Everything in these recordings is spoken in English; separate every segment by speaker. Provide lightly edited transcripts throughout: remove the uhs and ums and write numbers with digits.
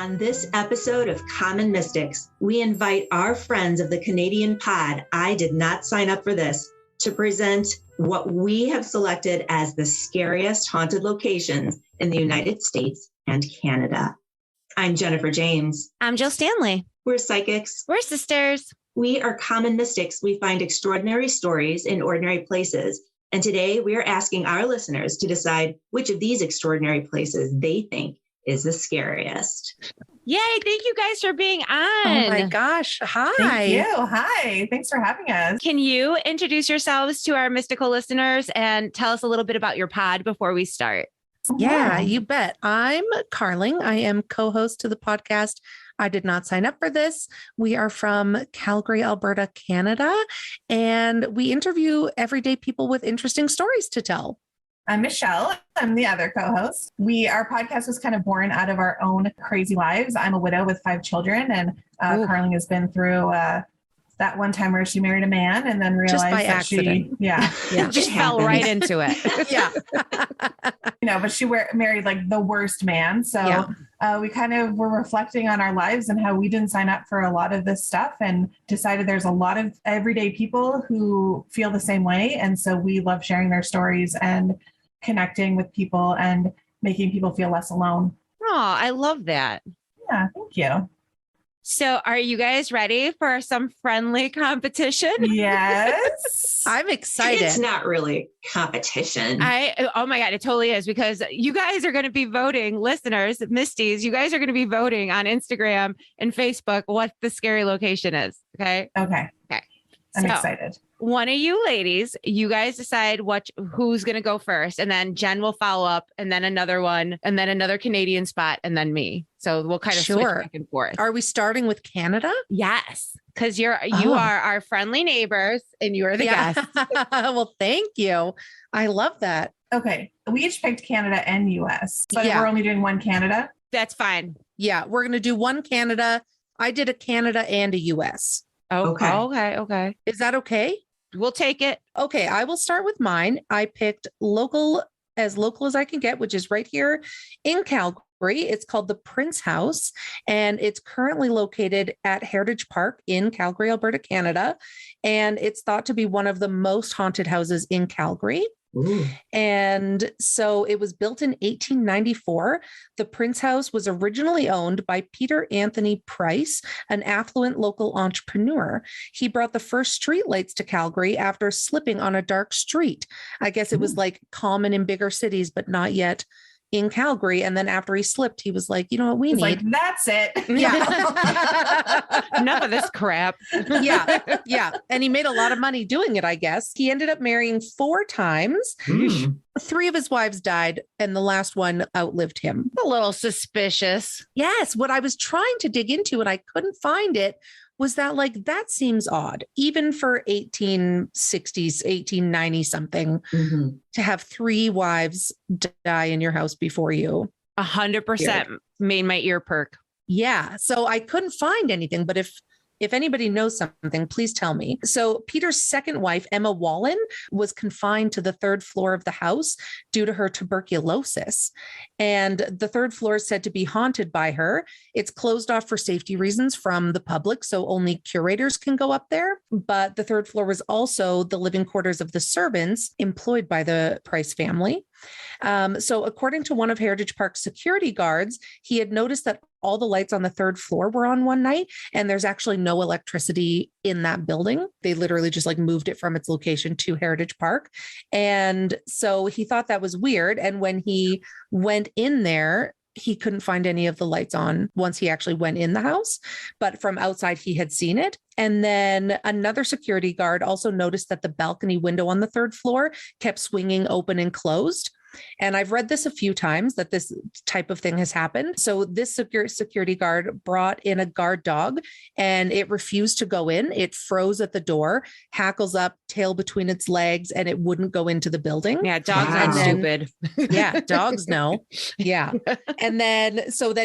Speaker 1: On this episode of Common Mystics, we invite our friends of the Canadian pod, I Did Not Sign Up for This, to present what we have selected as the scariest haunted locations in the United States and Canada. I'm Jennifer James.
Speaker 2: I'm Jill Stanley.
Speaker 1: We're psychics.
Speaker 2: We're sisters.
Speaker 1: We are common mystics. We find extraordinary stories in ordinary places. And today we are asking our listeners to decide which of these extraordinary places they think is the scariest.
Speaker 2: Yay. Thank you guys for being on.
Speaker 3: Oh my gosh. Hi.
Speaker 4: Thank you. Hi. Thanks for having us.
Speaker 2: Can you introduce yourselves to our mystical listeners and tell us a little bit about your pod before we start?
Speaker 3: Yeah, you bet. I'm Carling. I am co-host to the podcast. I Did Not Sign Up for This. We are from Calgary, Alberta, Canada, and we interview everyday people with interesting stories to tell.
Speaker 4: I'm Michelle. I'm the other co-host. Our podcast was kind of born out of our own crazy lives. I'm a widow with 5 children, and Carling has been through that one time where she married a man and then realized
Speaker 3: just by
Speaker 4: that
Speaker 3: accident.
Speaker 2: Just fell right into it.
Speaker 3: Yeah.
Speaker 4: But she married like the worst man. So we kind of were reflecting on our lives and how we didn't sign up for a lot of this stuff and decided there's a lot of everyday people who feel the same way. And so we love sharing their stories and connecting with people and making people feel less alone.
Speaker 2: Oh, I love that.
Speaker 4: Yeah, thank you.
Speaker 2: So are you guys ready for some friendly competition?
Speaker 4: Yes.
Speaker 3: I'm excited.
Speaker 1: It's not really competition.
Speaker 2: Oh my God, it totally is, because you guys are going to be voting, listeners, Misties, you guys are going to be voting on Instagram and Facebook what the scary location is. Okay.
Speaker 4: Okay. I'm excited.
Speaker 2: One of you ladies, you guys decide who's going to go first, and then Jen will follow up, and then another one, and then another Canadian spot, and then me. So we'll kind of switch back and forth.
Speaker 3: Are we starting with Canada?
Speaker 2: Yes, because you are our friendly neighbors, and you are the guest.
Speaker 3: Well, thank you. I love that.
Speaker 4: Okay. We each picked Canada and US, but we're only doing one Canada.
Speaker 2: That's fine.
Speaker 3: Yeah, we're going to do one Canada. I did a Canada and a US.
Speaker 2: Okay.
Speaker 3: Is that okay?
Speaker 2: We'll take it.
Speaker 3: Okay, I will start with mine. I picked local as I can get, which is right here in Calgary. It's called the Prince House, and it's currently located at Heritage Park in Calgary, Alberta, Canada. And it's thought to be one of the most haunted houses in Calgary. Ooh. And so it was built in 1894. The Prince House was originally owned by Peter Anthony Price, an affluent local entrepreneur. He brought the first streetlights to Calgary after slipping on a dark street. I guess it was like common in bigger cities, but not yet in Calgary. And then after he slipped, he was like, you know what we need?
Speaker 4: Like, that's it.
Speaker 3: Yeah.
Speaker 2: Enough of this crap.
Speaker 3: Yeah. And he made a lot of money doing it, I guess. He ended up marrying 4 times. 3 of his wives died, and the last one outlived him.
Speaker 2: A little suspicious.
Speaker 3: Yes. What I was trying to dig into, and I couldn't find it, was that seems odd, even for 1860s, 1890 something, to have 3 wives die in your house before you.
Speaker 2: 100% made my ear perk.
Speaker 3: Yeah. So I couldn't find anything, but if anybody knows something, please tell me. So Peter's second wife, Emma Wallen, was confined to the 3rd floor of the house due to her tuberculosis. And the 3rd floor is said to be haunted by her. It's closed off for safety reasons from the public, so only curators can go up there. But the 3rd floor was also the living quarters of the servants employed by the Price family. So according to one of Heritage Park's security guards, he had noticed that all the lights on the 3rd floor were on one night, and there's actually no electricity in that building. They literally just moved it from its location to Heritage Park. And so he thought that was weird. And when he went in there, he couldn't find any of the lights on once he actually went in the house, but from outside he had seen it. And then another security guard also noticed that the balcony window on the 3rd floor kept swinging open and closed. And I've read this a few times that this type of thing has happened. So this security guard brought in a guard dog, and it refused to go in. It froze at the door, hackles up, tail between its legs, and it wouldn't go into the building.
Speaker 2: Yeah, dogs aren't stupid.
Speaker 3: Yeah, dogs know. Yeah. And then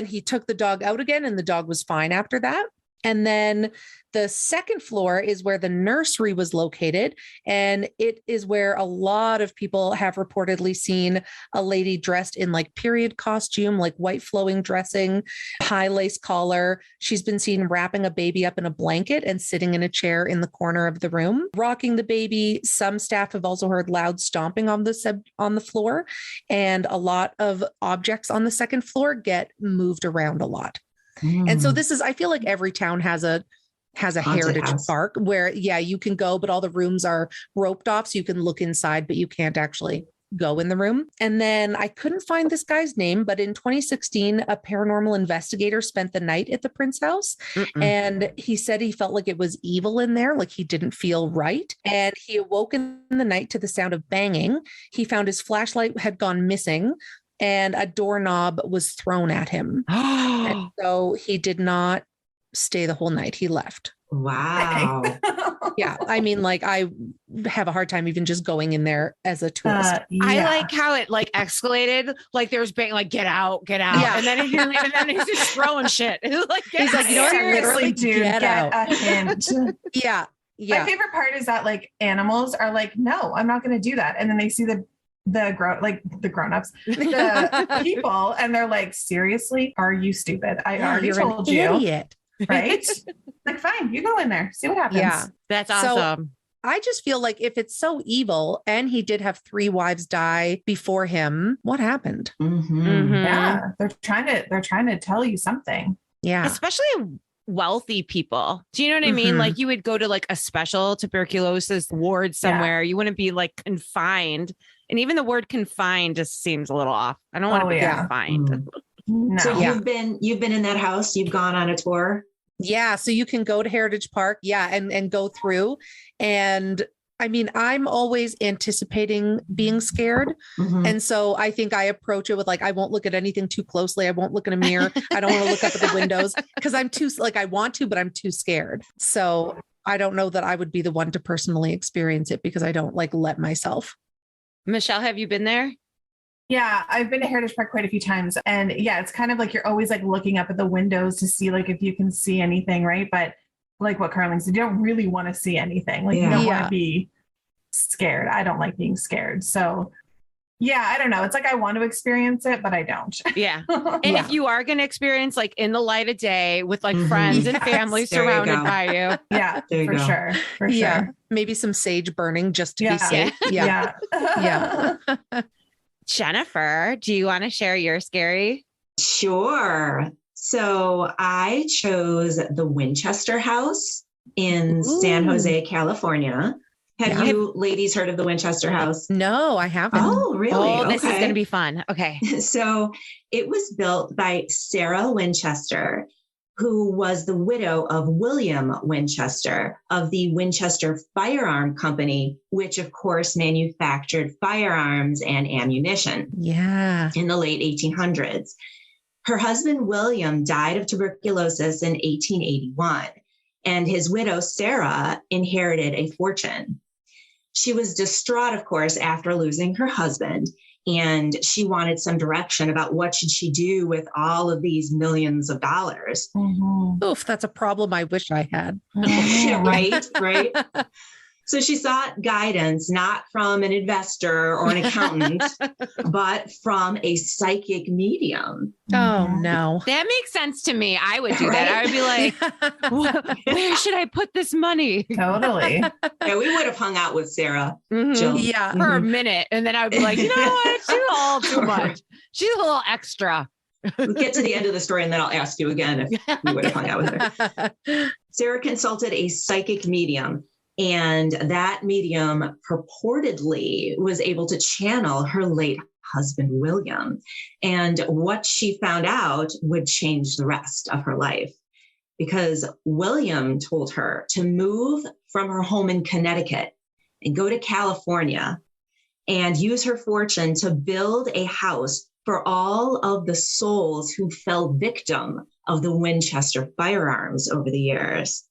Speaker 3: he took the dog out again, and the dog was fine after that. And then the second floor is where the nursery was located. And it is where a lot of people have reportedly seen a lady dressed in like period costume, like white flowing dressing, high lace collar. She's been seen wrapping a baby up in a blanket and sitting in a chair in the corner of the room, rocking the baby. Some staff have also heard loud stomping on the floor. And a lot of objects on the second floor get moved around a lot. And so I feel like every town has a heritage park where, you can go, but all the rooms are roped off. So you can look inside, but you can't actually go in the room. And then I couldn't find this guy's name, but in 2016, a paranormal investigator spent the night at the Prince house. And he said he felt like it was evil in there, like he didn't feel right. And he awoke in the night to the sound of banging. He found his flashlight had gone missing, and a doorknob was thrown at him. And so he did not stay the whole night. He left.
Speaker 1: Wow.
Speaker 3: Yeah. I mean, like, I have a hard time even just going in there as a tourist.
Speaker 2: I like how it like escalated. Like there was bang, like, get out. Yeah. And then he's just throwing shit. Like,
Speaker 3: he's like, you know what?
Speaker 4: Seriously, dude, get out. A hint.
Speaker 3: Yeah.
Speaker 4: My favorite part is that like animals are like, no, I'm not going to do that. And then they see the grown-ups, the people, and they're like, seriously, are you stupid? I already told you.
Speaker 3: Idiot.
Speaker 4: Right? Like, fine, you go in there, see what happens.
Speaker 3: Yeah.
Speaker 2: That's awesome.
Speaker 3: So, I just feel like if it's so evil and he did have 3 wives die before him, what happened?
Speaker 4: Yeah. They're trying to tell you something.
Speaker 3: Yeah.
Speaker 2: Especially wealthy people. Do you know what I mean? Like you would go to like a special tuberculosis ward somewhere. You wouldn't be like confined. And even the word confined just seems a little off. I don't want to be confined.
Speaker 4: No.
Speaker 1: So you've been in that house, you've gone on a tour.
Speaker 3: Yeah. So you can go to Heritage Park. Yeah. And go through. And I mean, I'm always anticipating being scared. And so I think I approach it with like, I won't look at anything too closely. I won't look in a mirror. I don't want to look up at the windows because I'm too, like, I want to, but I'm too scared. So I don't know that I would be the one to personally experience it because I don't like let myself.
Speaker 2: Michelle, have you been there?
Speaker 4: Yeah, I've been to Heritage Park quite a few times. And yeah, it's kind of like you're always like looking up at the windows to see like if you can see anything, right? But like what Carlene said, you don't really want to see anything. Like you don't want to be scared. I don't like being scared. So yeah, I don't know. It's like I want to experience it, but I don't.
Speaker 2: Yeah. And if you are going to experience like in the light of day with like friends and family surrounded by you.
Speaker 4: Yeah, for sure. For sure.
Speaker 3: Maybe some sage burning just to be safe.
Speaker 4: Yeah.
Speaker 2: Jennifer, do you want to share your scary?
Speaker 1: Sure. So I chose the Winchester House in San Jose, California. Have you ladies heard of the Winchester House?
Speaker 3: No, I haven't.
Speaker 1: Oh, really?
Speaker 2: Oh, this is going to be fun. Okay.
Speaker 1: So it was built by Sarah Winchester, who was the widow of William Winchester of the Winchester Firearm Company, which of course manufactured firearms and ammunition in the late 1800s. Her husband, William, died of tuberculosis in 1881, and his widow, Sarah, inherited a fortune. She was distraught, of course, after losing her husband, and she wanted some direction about what should she do with all of these millions of dollars.
Speaker 3: Oof, that's a problem I wish I had.
Speaker 1: Right. So she sought guidance, not from an investor or an accountant, but from a psychic medium.
Speaker 3: Oh, no.
Speaker 2: That makes sense to me. I would do that. I would be like, where should I put this money?
Speaker 4: Totally.
Speaker 1: Yeah, we would have hung out with Sarah.
Speaker 2: Jill. Yeah. For a minute. And then I would be like, you know what? She's all too much. She's a little extra.
Speaker 1: We'll get to the end of the story and then I'll ask you again if we would have hung out with her. Sarah consulted a psychic medium. And that medium purportedly was able to channel her late husband, William. And what she found out would change the rest of her life, because William told her to move from her home in Connecticut and go to California and use her fortune to build a house for all of the souls who fell victim of the Winchester firearms over the years.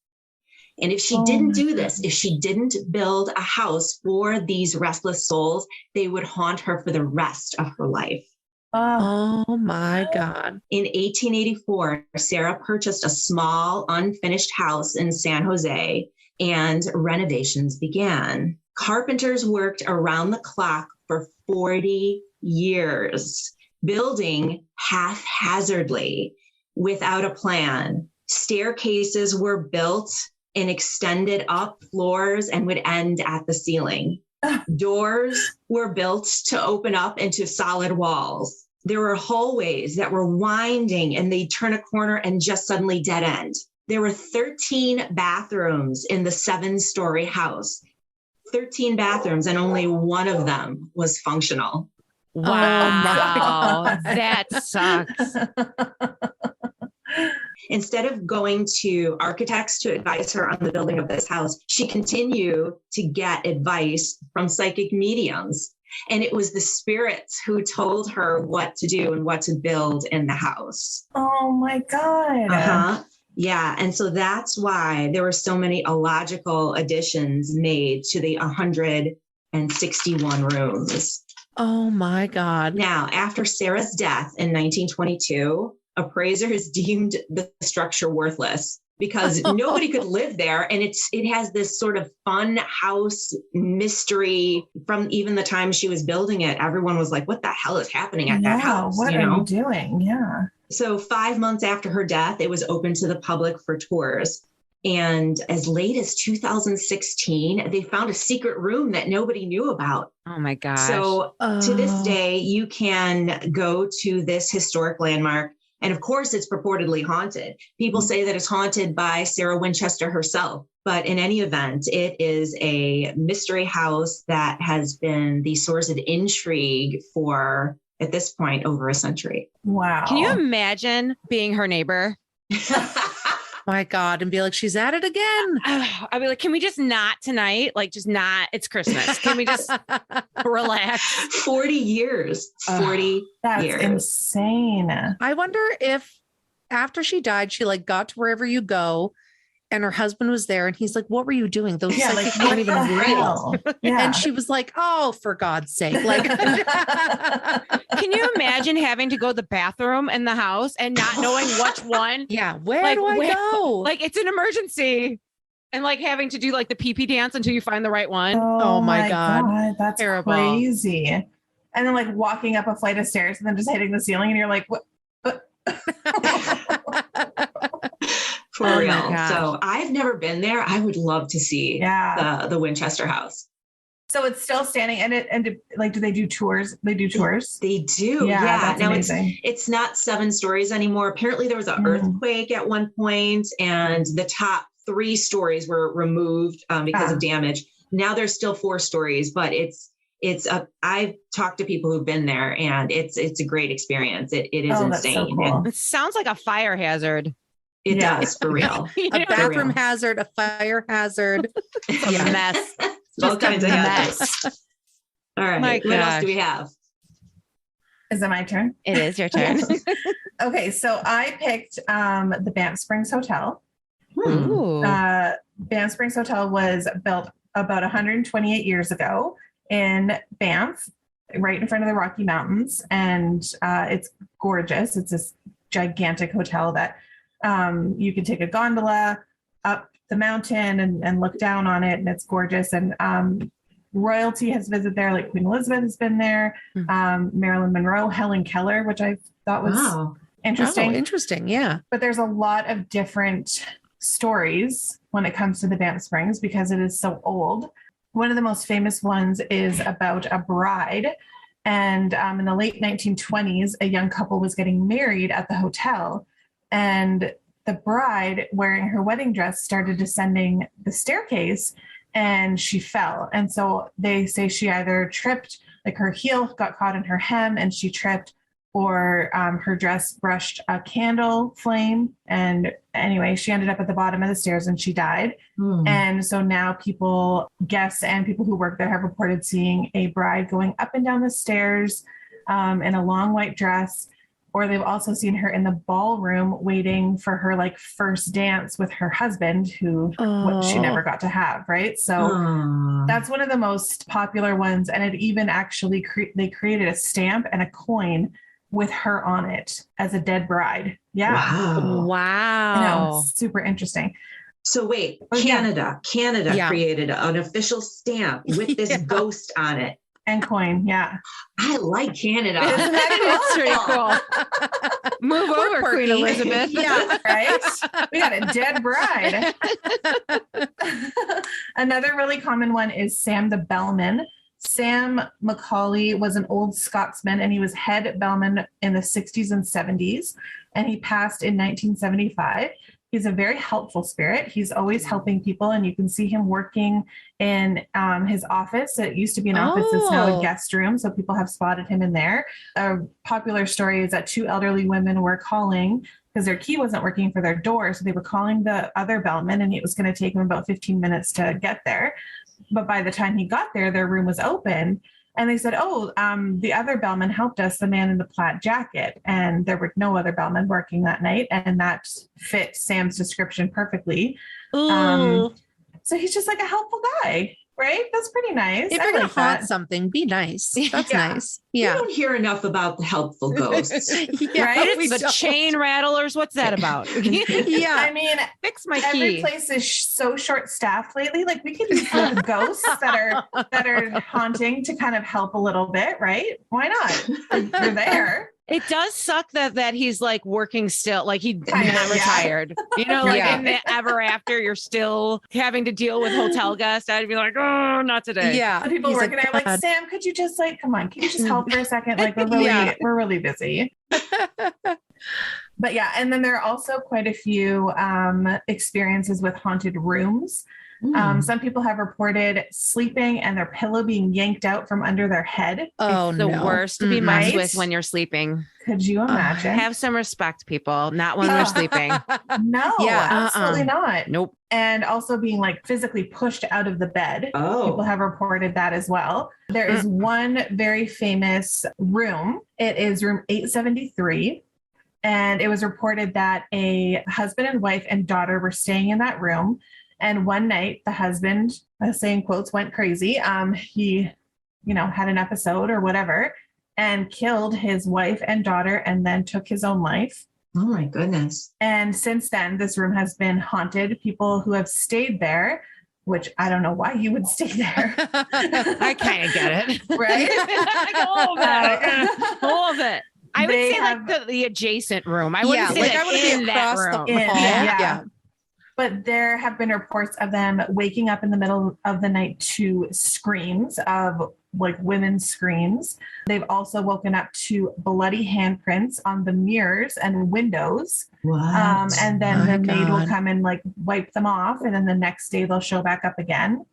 Speaker 1: And if she didn't do this, if she didn't build a house for these restless souls, they would haunt her for the rest of her life.
Speaker 3: Oh my God.
Speaker 1: In 1884, Sarah purchased a small, unfinished house in San Jose, and renovations began. Carpenters worked around the clock for 40 years, building haphazardly without a plan. Staircases were built and extended up floors and would end at the ceiling. Doors were built to open up into solid walls. There were hallways that were winding and they'd turn a corner and just suddenly dead end. There were 13 bathrooms in the 7-story house. 13 bathrooms, and only one of them was functional.
Speaker 2: Wow. That sucks.
Speaker 1: Instead of going to architects to advise her on the building of this house, she continued to get advice from psychic mediums. And it was the spirits who told her what to do and what to build in the house.
Speaker 4: Oh my God.
Speaker 1: Uh-huh. Yeah. And so that's why there were so many illogical additions made to the 161 rooms.
Speaker 3: Oh my God.
Speaker 1: Now, after Sarah's death in 1922, appraisers deemed the structure worthless because nobody could live there. And it has this sort of fun house mystery from even the time she was building it. Everyone was like, what the hell is happening at that house?
Speaker 4: What are you doing? Yeah.
Speaker 1: So 5 months after her death, it was open to the public for tours. And as late as 2016, they found a secret room that nobody knew about.
Speaker 2: Oh my gosh.
Speaker 1: So to this day, you can go to this historic landmark. And of course, it's purportedly haunted. People say that it's haunted by Sarah Winchester herself. But in any event, it is a mystery house that has been the source of intrigue for, at this point, over a century.
Speaker 4: Wow.
Speaker 2: Can you imagine being her neighbor?
Speaker 3: My God. And be like, she's at it again.
Speaker 2: I'd be like, can we just not tonight? Like, just not, it's Christmas. Can we just relax?
Speaker 1: 40 years. 40
Speaker 4: That's
Speaker 1: years.
Speaker 4: insane.
Speaker 3: I wonder if after she died, she like got to wherever you go and her husband was there and he's like, what were you doing? Those psychics
Speaker 4: what
Speaker 3: weren't even
Speaker 4: the
Speaker 3: real.
Speaker 4: hell? Yeah.
Speaker 3: And she was like, oh, for God's sake. Like,
Speaker 2: Can you imagine having to go to the bathroom in the house and not knowing which one?
Speaker 3: yeah, where
Speaker 2: Like,
Speaker 3: do I
Speaker 2: where-
Speaker 3: go?
Speaker 2: Like, it's an emergency. And like having to do like the pee-pee dance until you find the right one.
Speaker 3: Oh my God.
Speaker 4: That's
Speaker 2: Terrible.
Speaker 4: crazy. And then like walking up a flight of stairs and then just hitting the ceiling and you're like, what?
Speaker 1: For
Speaker 2: Oh my
Speaker 1: real.
Speaker 2: gosh.
Speaker 1: So I've never been there. I would love to see
Speaker 4: Yeah.
Speaker 1: the Winchester house.
Speaker 4: So it's still standing like, do they do tours? They do tours.
Speaker 1: They do.
Speaker 4: Yeah,
Speaker 1: Yeah.
Speaker 4: that's
Speaker 1: Now
Speaker 4: amazing.
Speaker 1: it's not 7 stories anymore. Apparently there was an earthquake at one point and the top 3 stories were removed because of damage. Now there's still 4 stories, but I've talked to people who've been there and it's a great experience. It is
Speaker 4: That's
Speaker 1: insane.
Speaker 4: so cool.
Speaker 2: It sounds like a fire hazard.
Speaker 1: It
Speaker 4: Yeah.
Speaker 1: does, for real.
Speaker 2: You
Speaker 3: A
Speaker 2: know,
Speaker 3: bathroom
Speaker 1: real.
Speaker 3: hazard, a fire hazard.
Speaker 2: a
Speaker 3: Yeah.
Speaker 2: mess.
Speaker 1: All
Speaker 2: Just a
Speaker 1: kinds of
Speaker 2: mess.
Speaker 1: hazards. All right.
Speaker 2: My
Speaker 1: What else
Speaker 2: gosh.
Speaker 1: do we have?
Speaker 4: Is it my turn?
Speaker 2: It is your turn.
Speaker 4: Okay. So I picked the Banff Springs Hotel.
Speaker 2: Ooh.
Speaker 4: Banff Springs Hotel was built about 128 years ago in Banff, right in front of the Rocky Mountains. And it's gorgeous. It's this gigantic hotel that you can take a gondola up the mountain and look down on it. And it's gorgeous. And royalty has visited there, like Queen Elizabeth has been there, Marilyn Monroe, Helen Keller, which I thought was
Speaker 1: Wow.
Speaker 4: interesting.
Speaker 3: Oh, interesting. Yeah.
Speaker 4: But there's a lot of different stories when it comes to the Banff Springs because it is so old. One of the most famous ones is about a bride. And in the late 1920s, a young couple was getting married at the hotel. And the bride, wearing her wedding dress, started descending the staircase and she fell. And so they say she either tripped, like her heel got caught in her hem and she tripped, or her dress brushed a candle flame. And anyway, she ended up at the bottom of the stairs and she died. And so now people, guests and people who work there, have reported seeing a bride going up and down the stairs in a long white dress, or they've also seen her in the ballroom waiting for her like first dance with her husband, who she never got to have. Right. So that's one of the most popular ones. And it even actually they created a stamp and a coin with her on it as a dead bride. Yeah.
Speaker 1: Wow.
Speaker 2: Wow.
Speaker 4: I know. It's super interesting.
Speaker 1: So wait,
Speaker 4: Oh,
Speaker 1: Canada
Speaker 3: Yeah.
Speaker 1: created an official stamp with this ghost on it.
Speaker 4: And coin. Yeah.
Speaker 1: I like Canada.
Speaker 4: Isn't that
Speaker 2: That's pretty cool. Move
Speaker 3: We're
Speaker 2: over, Queen
Speaker 3: quirky.
Speaker 2: Elizabeth.
Speaker 3: Yeah.
Speaker 4: Right? We got a dead bride. Another really common one is Sam the Bellman. Sam Macaulay was an old Scotsman and he was head bellman in the 60s and 70s. And he passed in 1975. He's a very helpful spirit. He's always helping people, and you can see him working in his office. It used to be an office. It's now a guest room, so people have spotted him in there. A popular story is that two elderly women were calling because their key wasn't working for their door, so they were calling the other bellman, and it was going to take them about 15 minutes to get there. But by the time he got there, their room was open. And they said, the other bellman helped us, the man in the plaid jacket. And there were no other bellmen working that night. And that fit Sam's description perfectly. So he's just like a helpful guy, right? That's pretty nice.
Speaker 3: If you're going to haunt something, be nice. That's nice. Yeah.
Speaker 1: We don't hear enough about the helpful ghosts.
Speaker 3: Yeah,
Speaker 4: right?
Speaker 2: The chain rattlers. What's that about?
Speaker 3: Yeah.
Speaker 4: I mean,
Speaker 2: Fix my
Speaker 4: every
Speaker 2: key.
Speaker 4: place is so short-staffed lately. Like we could use the ghosts that are haunting to kind of help a little bit, right? Why not? You're there.
Speaker 2: It does suck that he's like working still, like he
Speaker 4: Kind of,
Speaker 2: never
Speaker 4: yeah.
Speaker 2: retired. You know, like
Speaker 3: Yeah.
Speaker 2: in the ever after, you're still having to deal with hotel guests. I'd be like, oh, not today.
Speaker 3: Yeah.
Speaker 4: The people
Speaker 3: He's
Speaker 4: working there like,
Speaker 3: "God."
Speaker 4: Sam, could you just come on, can you just help for a second? Like we're really busy. But yeah, and then there are also quite a few experiences with haunted rooms. Some people have reported sleeping and their pillow being yanked out from under their head.
Speaker 3: Oh,
Speaker 2: It's the
Speaker 3: no.
Speaker 2: worst to be
Speaker 3: Mm-mm.
Speaker 2: messed
Speaker 4: Right?
Speaker 2: with when you're sleeping.
Speaker 4: Could you imagine?
Speaker 2: Have some respect, people. Not when they're sleeping.
Speaker 4: No,
Speaker 3: Yeah,
Speaker 4: absolutely not.
Speaker 2: Nope.
Speaker 4: And also being physically pushed out of the bed. People
Speaker 1: Oh,
Speaker 4: have reported that as well. There is one very famous room. It is room 873. And it was reported that a husband and wife and daughter were staying in that room. And one night the husband, saying quotes, went crazy. He, had an episode or whatever and killed his wife and daughter and then took his own life.
Speaker 1: oh my goodness.
Speaker 4: And since then, this room has been haunted. People who have stayed there, which I don't know why you would stay there.
Speaker 2: I kind of get it.
Speaker 4: Right?
Speaker 2: All of it. All of it. I would
Speaker 4: They
Speaker 2: say
Speaker 4: have-
Speaker 2: like the adjacent room. I wouldn't say
Speaker 3: like
Speaker 2: that
Speaker 3: I want to be
Speaker 2: in that
Speaker 3: across the
Speaker 2: room.
Speaker 3: hall.
Speaker 4: Yeah.
Speaker 3: Yeah.
Speaker 4: But there have been reports of them waking up in the middle of the night to screams of women's screams. They've also woken up to bloody handprints on the mirrors and windows.
Speaker 1: What?
Speaker 4: And then
Speaker 3: My
Speaker 4: the maid will
Speaker 3: God.
Speaker 4: come and wipe them off. And then the next day they'll show back up again.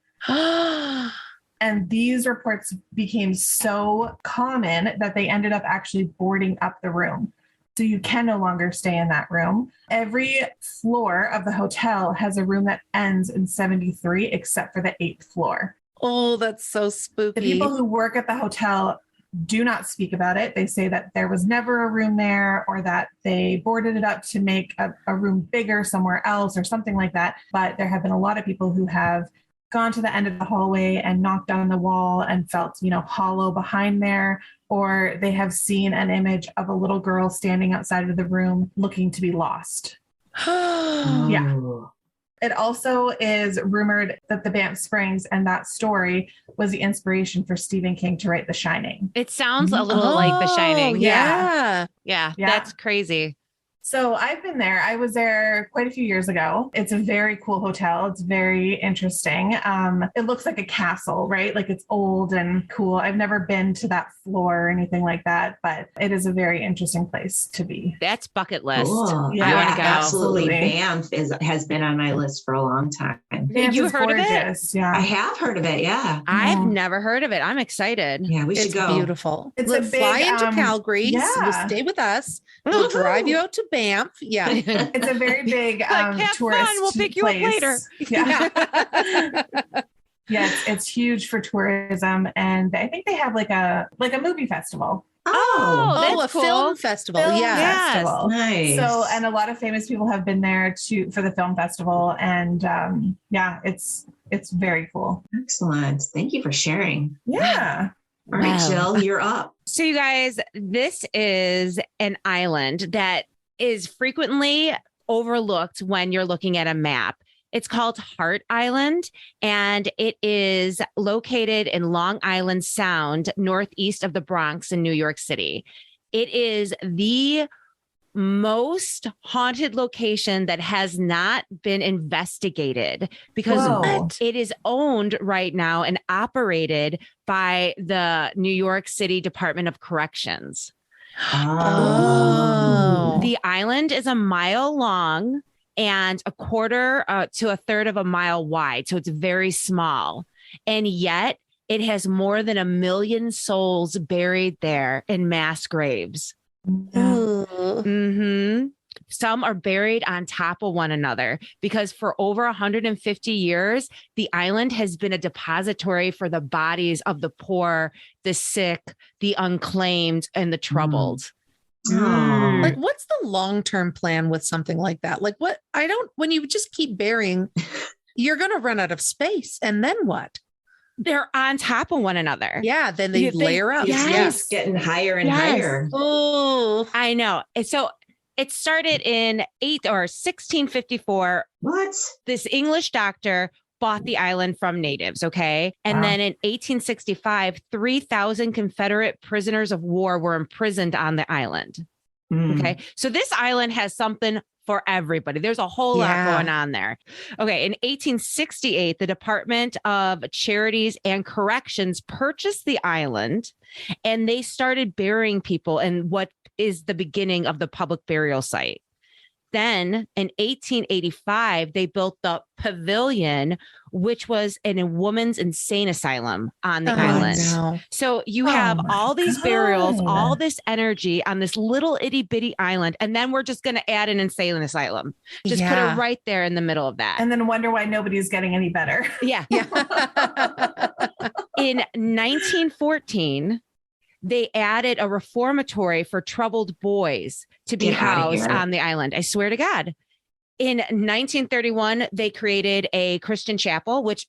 Speaker 4: And these reports became so common that they ended up actually boarding up the room. So you can no longer stay in that room. Every floor of the hotel has a room that ends in 73, except for the 8th floor.
Speaker 3: Oh, that's so spooky.
Speaker 4: The people who work at the hotel do not speak about it. They say that there was never a room there, or that they boarded it up to make a room bigger somewhere else or something like that. But there have been a lot of people who have gone to the end of the hallway and knocked on the wall and felt, hollow behind there, or they have seen an image of a little girl standing outside of the room looking to be lost. Yeah.
Speaker 1: Oh.
Speaker 4: It also is rumored that the Banff Springs and that story was the inspiration for Stephen King to write The Shining.
Speaker 2: It sounds a little like The Shining.
Speaker 3: Oh,
Speaker 2: Yeah.
Speaker 3: yeah.
Speaker 4: Yeah.
Speaker 2: That's crazy.
Speaker 4: So I've been there. I was there quite a few years ago. It's a very cool hotel. It's very interesting. It looks like a castle, right? Like it's old and cool. I've never been to that floor or anything like that, but it is a very interesting place to be.
Speaker 2: That's bucket list.
Speaker 1: Cool.
Speaker 4: Yeah,
Speaker 2: I want to go.
Speaker 1: Absolutely.
Speaker 4: Absolutely.
Speaker 1: Banff has been on my list for a long time.
Speaker 4: Banff
Speaker 2: You
Speaker 4: is
Speaker 2: heard of it?
Speaker 4: gorgeous.
Speaker 1: I
Speaker 4: Yeah.
Speaker 1: have heard of it. Yeah.
Speaker 2: I've
Speaker 4: Yeah.
Speaker 2: never heard of it. I'm excited.
Speaker 1: Yeah, we should
Speaker 3: It's
Speaker 1: go.
Speaker 3: beautiful.
Speaker 4: It's
Speaker 3: Let's
Speaker 4: a big,
Speaker 3: fly into Calgary.
Speaker 4: yeah.
Speaker 3: We'll stay with us. We'll drive you out to Banff. Yeah.
Speaker 4: It's a very big
Speaker 2: Have
Speaker 4: tourist
Speaker 2: fun. We'll pick you up
Speaker 4: place.
Speaker 2: later.
Speaker 4: Yeah. Yeah, it's huge for tourism, and I think they have like a movie festival.
Speaker 1: Oh,
Speaker 2: Oh,
Speaker 3: a
Speaker 2: that's cool.
Speaker 3: film festival.
Speaker 4: Film
Speaker 3: Yeah.
Speaker 2: Yes.
Speaker 4: festival.
Speaker 1: nice.
Speaker 4: So, and a lot of famous people have been there for the film festival, and yeah, it's very cool.
Speaker 1: Excellent. Thank you for sharing.
Speaker 4: Yeah.
Speaker 1: All right,
Speaker 2: Wow.
Speaker 1: Jill, you're up.
Speaker 2: So you guys, this is an island that is frequently overlooked when you're looking at a map. It's called Hart Island, and it is located in Long Island Sound, northeast of the Bronx in New York City. It is the most haunted location that has not been investigated because
Speaker 4: Whoa.
Speaker 2: it is owned right now and operated by the New York City Department of Corrections.
Speaker 3: Oh.
Speaker 2: The island is a mile long and a quarter to a third of a mile wide. So it's very small. And yet it has more than 1 million souls buried there in mass graves. Mm-hmm. Some are buried on top of one another because for over 150 years, the island has been a depository for the bodies of the poor, the sick, the unclaimed, and the troubled.
Speaker 3: Like, what's the long-term plan with something like that? Like, when you just keep burying, you're going to run out of space. And then what?
Speaker 2: They're on top of one another.
Speaker 3: Yeah. Then they layer up.
Speaker 1: Yes. Getting higher and higher.
Speaker 3: Oh,
Speaker 2: I know. And so it started in 1654.
Speaker 1: What?
Speaker 2: This English doctor bought the island from natives. Okay. And then in 1865, 3,000 Confederate prisoners of war were imprisoned on the island. Okay. So this island has something for everybody. There's a whole lot going on there. Okay. In 1868, the Department of Charities and Corrections purchased the island and they started burying people in what is the beginning of the public burial site. Then in 1885, they built the pavilion, which was a woman's insane asylum on the island.
Speaker 3: No.
Speaker 2: So you have all these burials, all this energy on this little itty bitty island. And then we're just going to add an insane asylum. Just put it right there in the middle of that.
Speaker 4: And then wonder why nobody's getting any better.
Speaker 2: Yeah. In 1914, they added a reformatory for troubled boys to be housed on the island. I swear to God. In 1931, they created a Christian chapel, which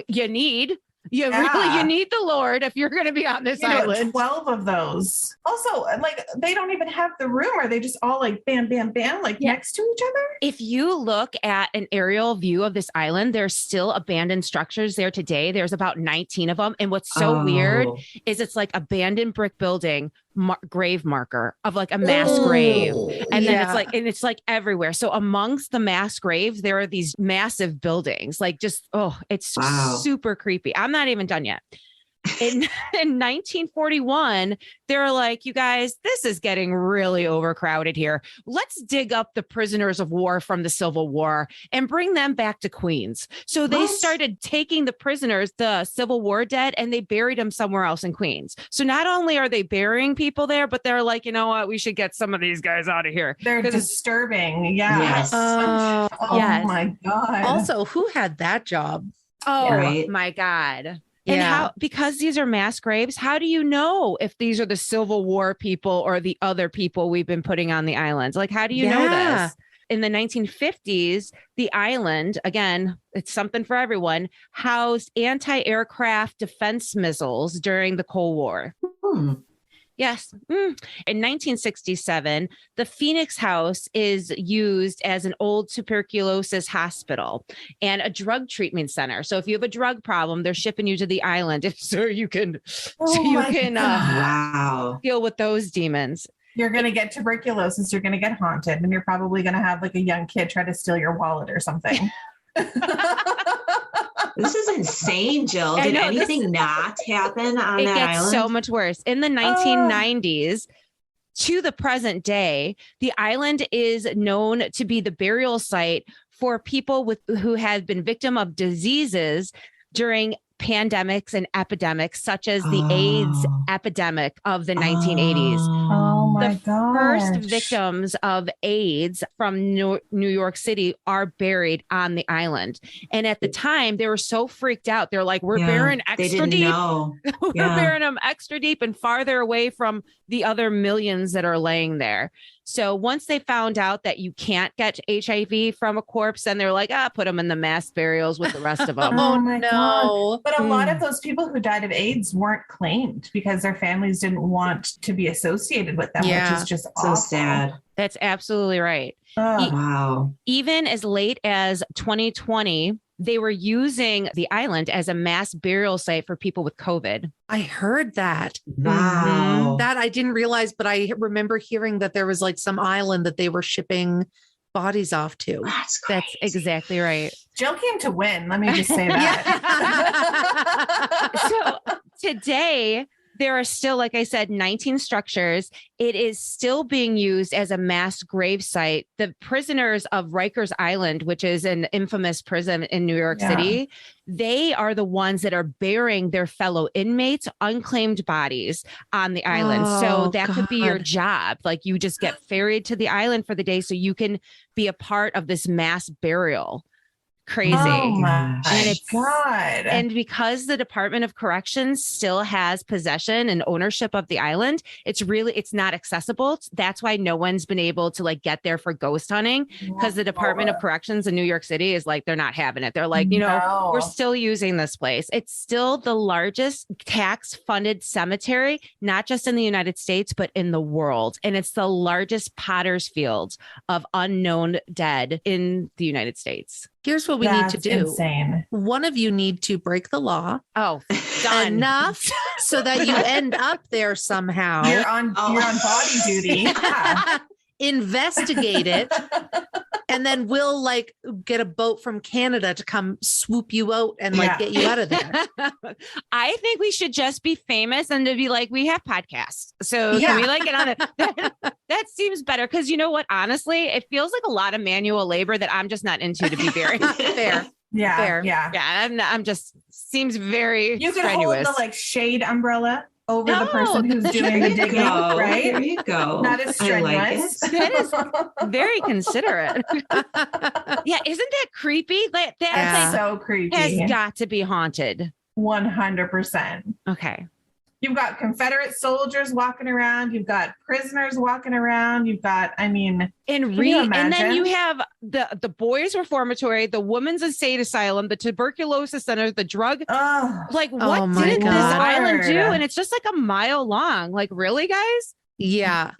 Speaker 2: you need You really, you need the Lord if you're going to be on this island.
Speaker 4: 12 of those. Also, like, they don't even have the room. Are they just all like bam, bam, bam, like next to each other?
Speaker 2: If you look at an aerial view of this island, there's still abandoned structures there today. There's about 19 of them. And what's so weird is it's like abandoned brick building grave marker of like a mass grave. And then it's like everywhere. So amongst the mass graves, there are these massive buildings, like just, it's super creepy. I'm not even done yet. In 1941, they're like, you guys, this is getting really overcrowded here. Let's dig up the prisoners of war from the Civil War and bring them back to Queens. So they started taking the prisoners, the Civil War dead, and they buried them somewhere else in Queens. So not only are they burying people there, but they're like, you know what? We should get some of these guys out of here.
Speaker 4: They're disturbing. Yeah.
Speaker 1: Yes.
Speaker 4: My God.
Speaker 3: Also, who had that job?
Speaker 2: My God. And how, because these are mass graves, how do you know if these are the Civil War people or the other people we've been putting on the islands? Like, how do you know this? In the 1950s, the island, again, it's something for everyone, housed anti-aircraft defense missiles during the Cold War. Yes. In 1967, the Phoenix House is used as an old tuberculosis hospital and a drug treatment center. So if you have a drug problem, they're shipping you to the island so you can deal with those demons.
Speaker 4: You're going to get tuberculosis. You're going to get haunted, and you're probably going to have like a young kid try to steal your wallet or something.
Speaker 1: This is insane, Jill. Did anything not happen on that island? It
Speaker 2: gets so much worse. In the 1990s to the present day, the island is known to be the burial site for people who had been victim of diseases during pandemics and epidemics, such as the AIDS epidemic of the 1980s.
Speaker 4: Oh my God.
Speaker 2: First victims of AIDS from New York City are buried on the island. And at the time, they were so freaked out. They're like, we're burying extra deep. We're burying them extra deep and farther away from the other millions that are laying there. So once they found out that you can't get HIV from a corpse, then they're like, put them in the mass burials with the rest of them.
Speaker 4: Oh my
Speaker 3: no.
Speaker 4: God. But a lot of those people who died of AIDS weren't claimed because their families didn't want to be associated with them, which is just
Speaker 1: So
Speaker 4: awful.
Speaker 1: sad.
Speaker 2: That's absolutely right.
Speaker 1: Wow.
Speaker 2: Even as late as 2020, they were using the island as a mass burial site for people with COVID.
Speaker 3: I heard that.
Speaker 1: Wow.
Speaker 3: That I didn't realize, but I remember hearing that there was like some island that they were shipping bodies off to.
Speaker 1: That's crazy.
Speaker 2: That's exactly right.
Speaker 4: Jill came to win. Let me just say that.
Speaker 2: So today, there are still, like I said, 19 structures. It is still being used as a mass grave site. The prisoners of Rikers Island, which is an infamous prison in New York City, they are the ones that are burying their fellow inmates' unclaimed bodies on the island. So that could be your job. Like you just get ferried to the island for the day so you can be a part of this mass burial. Crazy.
Speaker 4: Oh my
Speaker 2: God. And because the Department of Corrections still has possession and ownership of the island, it's not accessible. That's why no one's been able to like get there for ghost hunting, because the Department of Corrections in New York City is like, they're not having it. They're like, we're still using this place. It's still the largest tax funded cemetery, not just in the United States, but in the world. And it's the largest potter's field of unknown dead in the United States.
Speaker 3: Here's what we need to do.
Speaker 4: Insane.
Speaker 3: One of you need to break the law.
Speaker 2: Oh, done.
Speaker 3: Enough so that you end up there somehow.
Speaker 4: You're on body duty. Yeah.
Speaker 3: Investigate it. And then we'll like get a boat from Canada to come swoop you out and like get you out of there.
Speaker 2: I think we should just be famous and to be like, we have podcasts. So can we like get on it? That seems better. Cause you know what? Honestly, it feels like a lot of manual labor that I'm just not into to be buried. Fair.
Speaker 4: Yeah.
Speaker 2: Fair.
Speaker 4: Yeah.
Speaker 2: Yeah. I'm just seems very
Speaker 4: You can
Speaker 2: strenuous.
Speaker 4: hold the like shade umbrella over the person who's doing the digging, right?
Speaker 1: There you go.
Speaker 4: Not as strenuous.
Speaker 2: That is very considerate. Yeah, isn't that creepy? That's
Speaker 4: so creepy.
Speaker 2: Has got to be haunted.
Speaker 4: 100%.
Speaker 2: Okay.
Speaker 4: You've got Confederate soldiers walking around. You've got prisoners walking around. You've got, I mean,
Speaker 2: and then you have the boys reformatory, the women's insane asylum, the tuberculosis center, the drug. Like, what did this island do? And it's just like a mile long. Like, really, guys?
Speaker 3: Yeah.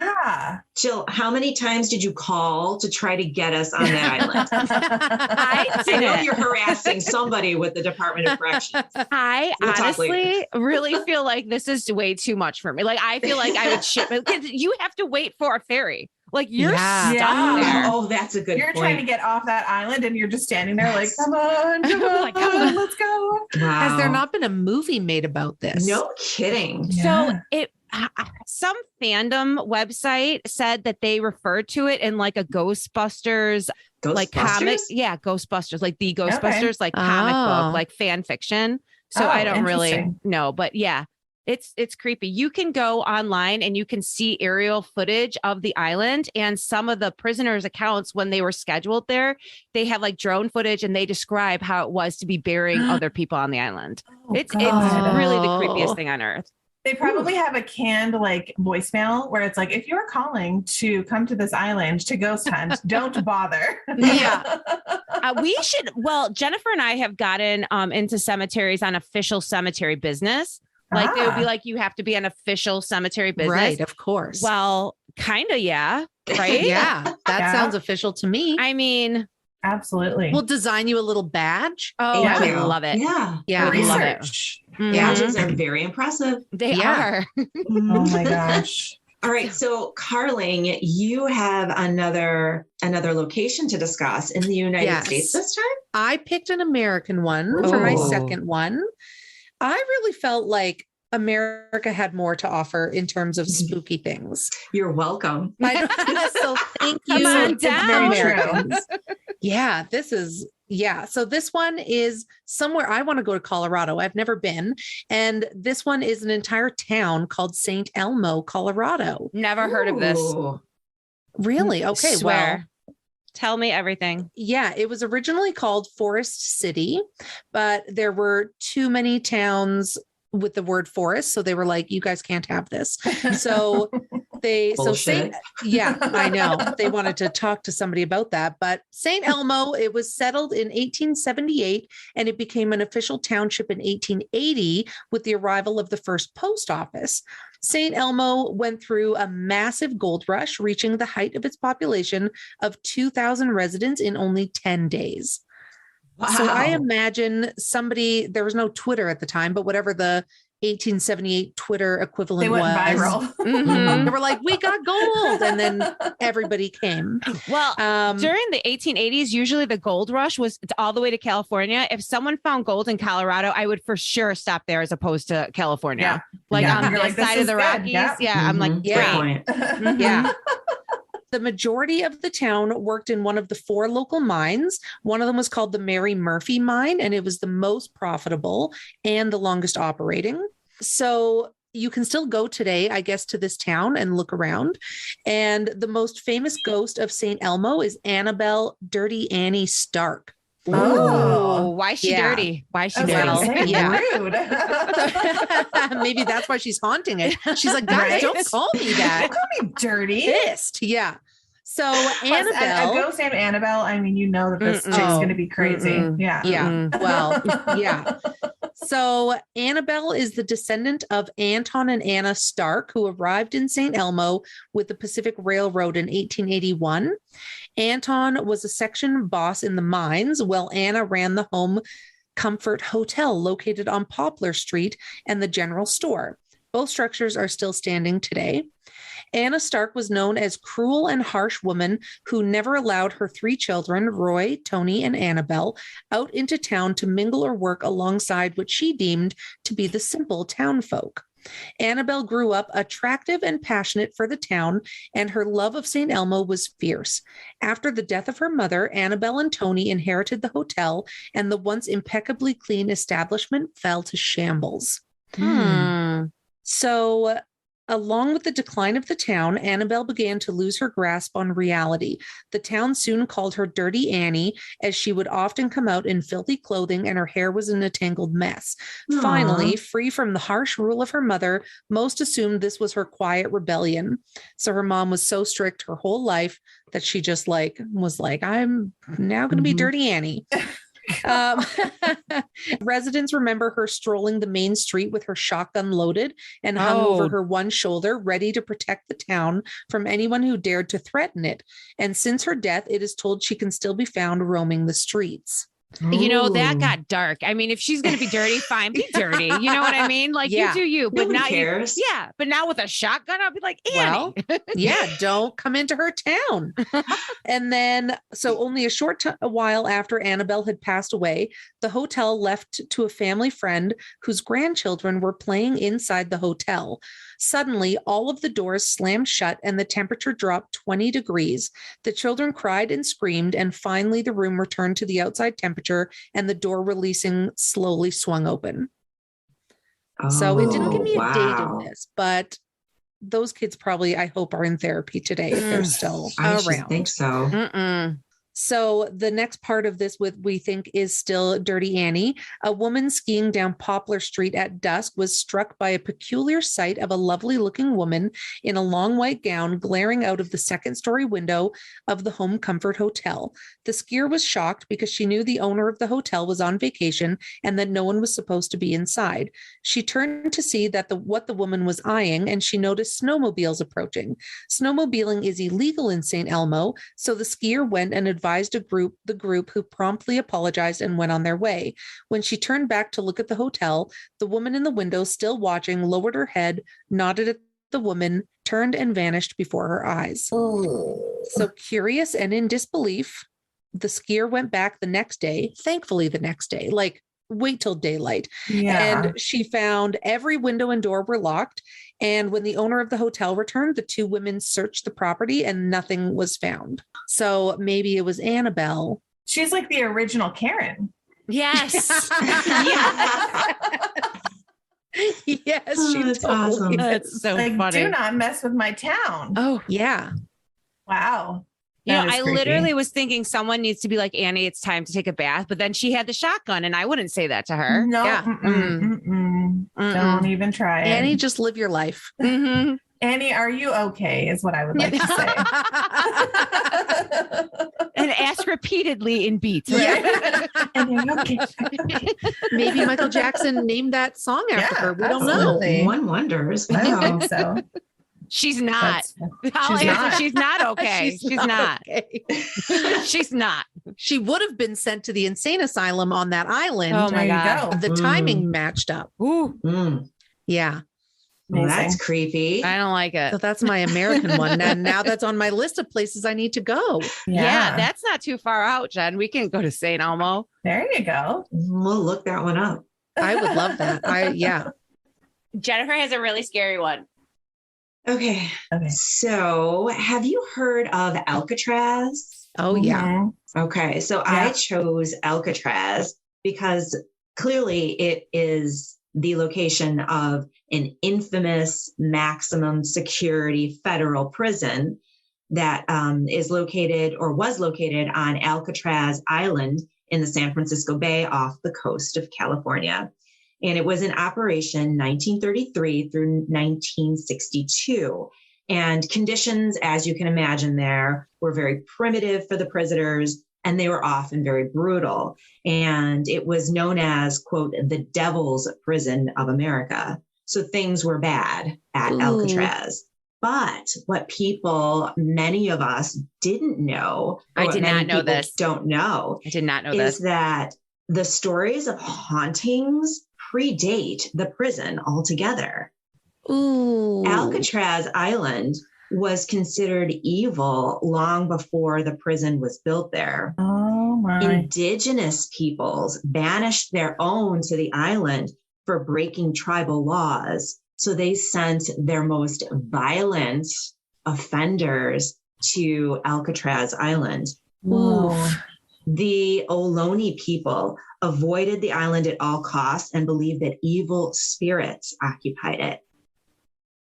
Speaker 1: Jill, how many times did you call to try to get us on that island? I know you're harassing somebody with the Department of Corrections.
Speaker 2: I honestly really feel like this is way too much for me. Like, I feel like I would ship it. You have to wait for a ferry. Like you're stuck there.
Speaker 1: Oh, that's a good
Speaker 4: You're
Speaker 1: point.
Speaker 4: trying to get off that island and you're just standing there like, come on,
Speaker 2: like, come on,
Speaker 4: let's go.
Speaker 1: Wow.
Speaker 3: Has there not been a movie made about this?
Speaker 1: No kidding.
Speaker 2: So some fandom website said that they referred to it in like a Ghostbusters like comic. Yeah, Ghostbusters, like the Ghostbusters, like comic book, like fan fiction. So I don't really know, but yeah. It's creepy. You can go online and you can see aerial footage of the island and some of the prisoners' accounts when they were scheduled there. They have like drone footage and they describe how it was to be burying other people on the island. It's really the creepiest thing on earth.
Speaker 4: They probably have a canned like voicemail where it's like, if you're calling to come to this island to ghost hunt, don't bother.
Speaker 2: Yeah. We should. Well, Jennifer and I have gotten into cemeteries on official cemetery business. Like they would be like, you have to be an official cemetery business.
Speaker 3: Right, of course.
Speaker 2: Well, kind of, yeah. Right?
Speaker 3: Yeah, that sounds official to me.
Speaker 2: I mean,
Speaker 4: absolutely.
Speaker 3: We'll design you a little badge.
Speaker 2: Oh, I would love it.
Speaker 1: Yeah.
Speaker 3: Yeah.
Speaker 2: I love it.
Speaker 1: Badges are very impressive.
Speaker 2: They are.
Speaker 4: Oh my gosh.
Speaker 1: All right. So Carling, you have another location to discuss in the United States this time?
Speaker 3: I picked an American one for my second one. I really felt like America had more to offer in terms of spooky things.
Speaker 1: You're welcome.
Speaker 3: So thank you.
Speaker 2: Come on down.
Speaker 3: Americans. Yeah, this is, So this one is somewhere I want to go to Colorado. I've never been. And this one is an entire town called St. Elmo, Colorado.
Speaker 2: Never heard of this.
Speaker 3: Really? Okay.
Speaker 2: Swear. Tell me everything.
Speaker 3: Yeah, it was originally called Forest City, but there were too many towns with the word forest. So they were like, you guys can't have this. So
Speaker 1: Bullshit.
Speaker 3: Yeah, I know. They wanted to talk to somebody about that. But St. Elmo, it was settled in 1878 and it became an official township in 1880 with the arrival of the first post office. St. Elmo went through a massive gold rush, reaching the height of its population of 2,000 residents in only 10 days.
Speaker 1: Wow.
Speaker 3: So I imagine somebody, there was no Twitter at the time, but whatever the 1878 Twitter equivalent
Speaker 4: They went
Speaker 3: was.
Speaker 4: viral.
Speaker 2: Mhm.
Speaker 3: They were like, we got gold. And then everybody came.
Speaker 2: Well, during the 1880s, usually the gold rush was all the way to California. If someone found gold in Colorado, I would for sure stop there as opposed to California.
Speaker 4: Yeah.
Speaker 2: Like
Speaker 1: Yeah.
Speaker 2: on
Speaker 4: You're
Speaker 2: the
Speaker 4: like, this
Speaker 2: side of
Speaker 4: is
Speaker 2: the
Speaker 4: good.
Speaker 2: Rockies.
Speaker 4: Yeah.
Speaker 2: Yeah. I'm like,
Speaker 1: Mhm. Good
Speaker 3: Yeah.
Speaker 1: point.
Speaker 3: Yeah. The majority of the town worked in one of the 4 local mines. One of them was called the Mary Murphy Mine, and it was the most profitable and the longest operating. So you can still go today, I guess, to this town and look around. And the most famous ghost of St. Elmo is Annabelle Dirty Annie Stark.
Speaker 2: oh, why is she
Speaker 3: Yeah.
Speaker 2: dirty? Why is she
Speaker 4: I was
Speaker 2: dirty?
Speaker 3: Well,
Speaker 4: like,
Speaker 3: yeah.
Speaker 4: rude.
Speaker 3: Maybe that's why she's haunting it. She's like, guys,
Speaker 4: Right?
Speaker 3: don't call me that.
Speaker 4: Don't call me dirty.
Speaker 3: Pissed. Yeah. So
Speaker 4: Plus, a
Speaker 3: Annabelle.
Speaker 4: ghost named Annabelle. I mean, you know that this
Speaker 2: Mm-mm.
Speaker 4: chick's
Speaker 3: Oh.
Speaker 4: going to be crazy.
Speaker 2: Mm-mm.
Speaker 4: Yeah.
Speaker 3: Yeah.
Speaker 2: Mm-mm.
Speaker 3: Well, yeah. So Annabelle is the descendant of Anton and Anna Stark, who arrived in St. Elmo with the Pacific Railroad in 1881. Anton was a section boss in the mines, while Anna ran the Home Comfort Hotel located on Poplar Street and the general store. Both structures are still standing today. Anna Stark was known as cruel and harsh woman who never allowed her 3 children, Roy, Tony, and Annabelle, out into town to mingle or work alongside what she deemed to be the simple town folk. Annabelle grew up attractive and passionate for the town, and her love of St. Elmo was fierce. After the death of her mother, Annabelle and Tony inherited the hotel, and the once impeccably clean establishment fell to shambles.
Speaker 2: Hmm.
Speaker 3: So, along with the decline of the town, Annabelle began to lose her grasp on reality. The town soon called her Dirty Annie, as she would often come out in filthy clothing and her hair was in a tangled mess.
Speaker 1: Aw.
Speaker 3: Finally, free from the harsh rule of her mother, most assumed this was her quiet rebellion. So her mom was so strict her whole life that she just was like, I'm now going to be
Speaker 1: Mhm.
Speaker 3: Dirty Annie. Um, residents remember her strolling the main street with her shotgun loaded and hung over her one shoulder, ready to protect the town from anyone who dared to threaten it. And since her death, it is told she can still be found roaming the streets.
Speaker 2: You know, that
Speaker 1: Ooh.
Speaker 2: got dark. I mean, if she's going to be dirty, fine, be dirty. You know what I mean? Like,
Speaker 3: Yeah.
Speaker 2: you do you, but
Speaker 1: Nobody
Speaker 2: not
Speaker 1: cares.
Speaker 2: Yeah, but now with a shotgun, I'll be like, Annie.
Speaker 3: Well, yeah, don't come into her town. And then, so only a while after Annabelle had passed away, the hotel left to a family friend whose grandchildren were playing inside the hotel. Suddenly, all of the doors slammed shut and the temperature dropped 20 degrees. The children cried and screamed, and finally the room returned to the outside temperature and the door releasing slowly swung open. So it didn't give me a date
Speaker 1: wow.
Speaker 3: of this, but those kids probably, I hope, are in therapy today if they're still
Speaker 1: I should
Speaker 3: around.
Speaker 1: think so.
Speaker 2: Mm-mm.
Speaker 3: So the next part of this, we think, is still Dirty Annie. A woman skiing down Poplar Street at dusk was struck by a peculiar sight of a lovely looking woman in a long white gown glaring out of the second-story window of the Home Comfort Hotel. The skier was shocked because she knew the owner of the hotel was on vacation and that no one was supposed to be inside. She turned to see that what the woman was eyeing, and she noticed snowmobiles approaching. Snowmobiling is illegal in St. Elmo, so the skier went and advised the group, who promptly apologized and went on their way. When she turned back to look at the hotel, the woman in the window, still watching, lowered her head, nodded at the woman, turned and vanished before her eyes. So curious and in disbelief, the skier went back the next day, thankfully the next day, like wait till daylight.
Speaker 4: Yeah.
Speaker 3: And she found every window and door were locked. And when the owner of the hotel returned, the 2 women searched the property and nothing was found. So maybe it was Annabelle.
Speaker 4: She's like the original Karen.
Speaker 2: Yes.
Speaker 3: Yes,
Speaker 1: Oh,
Speaker 3: she
Speaker 1: that's
Speaker 3: totally
Speaker 1: awesome.
Speaker 3: is.
Speaker 2: That's so
Speaker 4: Like,
Speaker 2: funny.
Speaker 4: do not mess with my town.
Speaker 2: Oh,
Speaker 3: Yeah.
Speaker 4: Wow.
Speaker 2: you know,
Speaker 4: That is
Speaker 2: I
Speaker 4: creepy.
Speaker 2: literally was thinking someone needs to be like, Annie, it's time to take a bath. But then she had the shotgun and I wouldn't say that to her.
Speaker 4: No,
Speaker 3: Yeah.
Speaker 4: mm-mm, mm-mm.
Speaker 2: Mm-mm.
Speaker 4: Don't even try it.
Speaker 3: Annie, just live your life.
Speaker 2: Mm-hmm.
Speaker 4: Annie, are you okay? Is what I would like to say.
Speaker 2: And ask repeatedly in beats.
Speaker 4: Right? Annie, are you okay?
Speaker 3: Maybe Michael Jackson named that song after her. We don't know.
Speaker 4: absolutely.
Speaker 1: One wonders.
Speaker 4: I don't
Speaker 1: Wow.
Speaker 4: think so.
Speaker 2: She's not.
Speaker 4: Not.
Speaker 2: She's not okay. She's not.
Speaker 3: Okay.
Speaker 2: She's not.
Speaker 3: She would have been sent to the insane asylum on that island.
Speaker 2: Oh my
Speaker 4: There you
Speaker 2: God.
Speaker 4: go.
Speaker 3: The timing matched up.
Speaker 2: Ooh,
Speaker 3: Yeah.
Speaker 1: Well, that's
Speaker 4: Amazing.
Speaker 1: creepy.
Speaker 2: I don't like it.
Speaker 3: So that's my American one. And now that's on my list of places I need to go.
Speaker 2: Yeah, that's not too far out, Jen. We can go to St. Elmo.
Speaker 4: There you go.
Speaker 1: We'll look that one up.
Speaker 3: I would love that. Yeah.
Speaker 2: Jennifer has a really scary one.
Speaker 1: Okay. So have you heard of Alcatraz?
Speaker 3: Oh, yeah.
Speaker 4: Mhm.
Speaker 1: Okay. So I chose Alcatraz because clearly it is the location of an infamous maximum security federal prison that is located or was located on Alcatraz Island in the San Francisco Bay off the coast of California. And it was in operation 1933 through 1962. And conditions, as you can imagine there, were very primitive for the prisoners, and they were often very brutal. And it was known as, quote, the Devil's Prison of America. So things were bad at Alcatraz. But what many of us didn't know,
Speaker 2: I did not know this.
Speaker 1: Don't know,
Speaker 2: I did not know
Speaker 1: is
Speaker 2: this.
Speaker 1: that the stories of hauntings predate the prison altogether.
Speaker 3: Ooh.
Speaker 1: Alcatraz Island was considered evil long before the prison was built there.
Speaker 4: Oh my.
Speaker 1: Indigenous peoples banished their own to the island for breaking tribal laws. So they sent their most violent offenders to Alcatraz Island.
Speaker 3: Ooh.
Speaker 1: The Ohlone people avoided the island at all costs and believed that evil spirits occupied it.